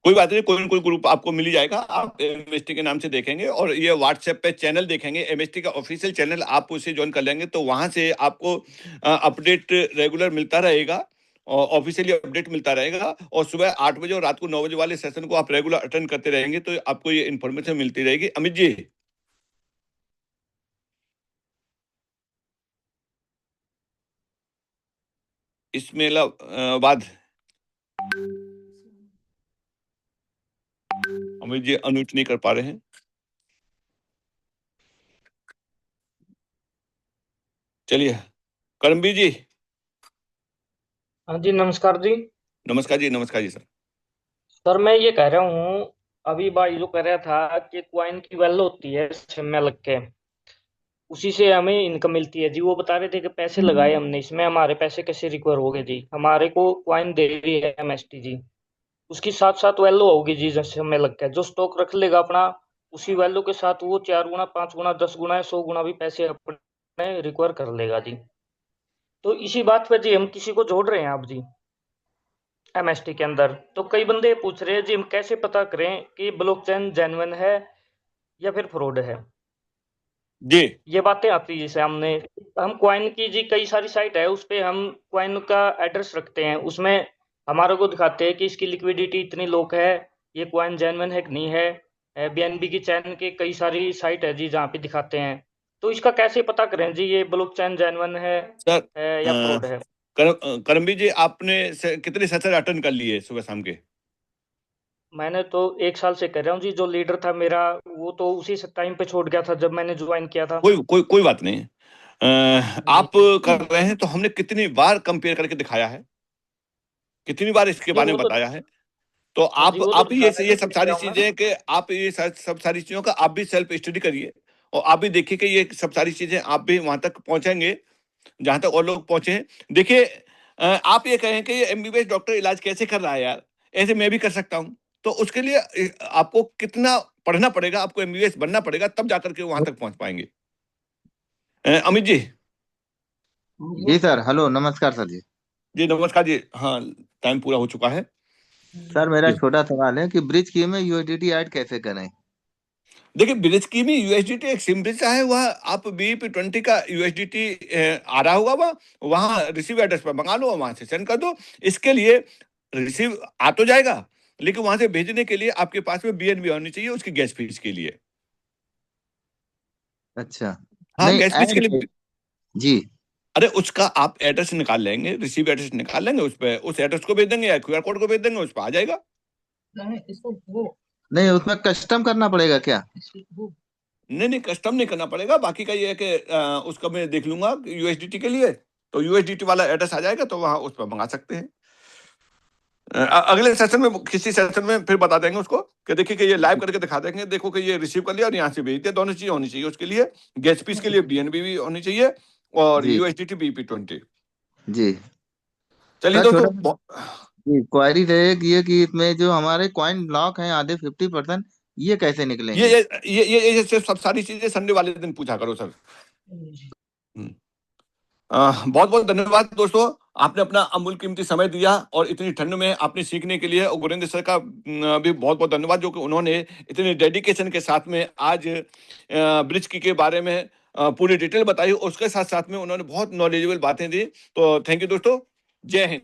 कोई बात नहीं, कोई ना कोई ग्रुप आपको मिल ही जाएगा। आप एमएसटी के नाम से देखेंगे और ये व्हाट्सएप पे चैनल देखेंगे, एमएसटी का ऑफिशियल चैनल, आप उसे ज्वाइन कर लेंगे तो वहां से आपको अपडेट रेगुलर मिलता रहेगा और ऑफिशियली अपडेट मिलता रहेगा। और सुबह 8 बजे और रात को 9 बजे वाले सेशन को आप रेगुलर अटेंड करते रहेंगे तो आपको ये इन्फॉर्मेशन मिलती रहेगी। अमित जी, इसमें बाद अमित जी अनम्यूट नहीं कर पा रहे हैं। चलिए, करमबीर जी। हाँ जी, नमस्कार जी। नमस्कार जी, नमस्कार जी सर। सर मैं ये कह रहा हूँ, अभी भाई जो कह रहा था कि क्वाइन की वैल्यू होती है में लग के, उसी से हमें इनकम मिलती है जी। वो बता रहे थे कि पैसे लगाए हमने इसमें, हमारे पैसे कैसे रिकवर हो गए जी। हमारे को क्वाइन दे रही है एमएसटी जी, उसकी साथ साथ वैल्यू होगी जी जैसे हमें लग के। जो स्टॉक रख लेगा अपना, उसी वैल्यू के साथ वो 4 गुना, 5 गुना, 10 गुना, 100 गुना भी पैसे अपने रिकवर कर लेगा जी। तो इसी बात पे जी हम किसी को जोड़ रहे हैं आप जी एमएसटी के अंदर। तो कई बंदे पूछ रहे हैं जी हम कैसे पता करें कि ब्लॉकचेन जेन्युइन है या फिर फ्रॉड है। जी ये बातें आती है जैसे हमने, हम क्वाइन की जी कई सारी साइट है, उस पे हम क्वाइन का एड्रेस रखते हैं, उसमें हमारे को दिखाते हैं कि इसकी लिक्विडिटी इतनी लोग है, ये क्वाइन जेन्युइन है कि नहीं है। बीएनबी की चैन के कई सारी साइट है जी जहाँ पे दिखाते हैं। तो इसका कैसे पता करें जी ये ब्लॉकचेन जेन्युइन है सर। या फ्रॉड है। करमबीर जी, आपने कितने सेशन अटेंड कर लिए सुबह शाम के? मैंने तो 1 साल से कर रहा हूँ जी। जो लीडर था मेरा वो तो उसी टाइम पे छोड़ गया था जब मैंने ज्वाइन किया था। कोई बात नहीं। आप कर रहे हैं तो हमने कितनी बार कंपेयर करके दिखाया है, कितनी बार इसके जी बारे वो में तो, बताया है। तो हाँ जी वो तो आप दिखा रहे ये थे सब दिख सारी रहा हूँ मैं। चीजें कि आप ये सब सारी चीजों का आप भी सेल्फ स्टडी करिए और आप भी देखिए कि ये सब सारी चीजें आप भी वहां तक पहुंचेंगे जहां तक और लोग पहुंचे हैं। देखिए, आप ये कहें कि ये एमबीबीएस डॉक्टर इलाज कैसे कर रहा है यार, ऐसे मैं भी कर सकता हूं। तो उसके लिए आपको कितना पढ़ना पड़ेगा, आपको एमबीबीएस बनना पड़ेगा, तब जाकर के वहां तक पहुंच पाएंगे। अमित जी। जी सर, हेलो, नमस्कार सर जी। जी नमस्कार जी। हाँ, टाइम पूरा हो चुका है सर मेरा जी। छोटा सवाल है कि ब्रिज की में यूएसडीटी ऐड कैसे करें? देखिए, ब्रिज की में यूएसडीटी एक सिंपल सा है, वह आप BEP20 का यूएसडीटी आ रहा होगा, वहां रिसीव एड्रेस पर मंगा लो, वहां से सेंड कर दो। इसके लिए रिसीव आ तो जाएगा, लेकिन वहां से भेजने के लिए आपके पास में BNB होनी चाहिए उसकी गैस फीस के लिए। अच्छा। हाँ, नहीं, गैस फीस के लिए। जी। अरे उसका आप एड्रेस निकाल लेंगे, रिसीव एड्रेस निकाल लेंगे, उस पर उस एड्रेस को भेज देंगे या QR कोड को भेज देंगे, उस पर आ जाएगा। नहीं, उसमें कस्टम करना पड़ेगा क्या? नहीं नहीं, कस्टम नहीं करना पड़ेगा। बाकी का ये है कि उसका मैं देख लूंगा यूएसडीटी के लिए, तो यूएसडीटी वाला एड्रेस आ जाएगा तो वहां उस पर मंगा सकते हैं। अगले सेशन में किसी सेशन में फिर बता देंगे उसको कि देखिए कि ये लाइव करके दिखा देंगे, देखो कि ये रिसीव कर लिया और यहाँ से भेज दिया, दोनों चीजें होनी चाहिए उसके लिए। गैस फीस के लिए बीएनबी भी होनी चाहिए और जी यूएसडीटी BP20। जी चलिए सर, छोटा दोस्तों, जी क्वारी रहे कि ये कि इसमें जो हमारे कॉइन ब्लॉक हैं आधे 50%, ये कैसे निकलेंगे? ये सब सारी चीजें संडे वाले दिन पूछा करो सर। बहुत बहुत धन्यवाद दोस्तों, आपने अपना अमूल्य कीमती समय दिया और इतनी ठंड में आपने सीखने के लिए। और गुरेंद्र सर का भी बहुत बहुत धन्यवाद जो कि उन्होंने इतने डेडिकेशन के साथ में आज ब्रिज की के बारे में पूरी डिटेल बताई, उसके साथ साथ में उन्होंने बहुत नॉलेजेबल बातें दी। तो थैंक यू दोस्तों, जय हिंद।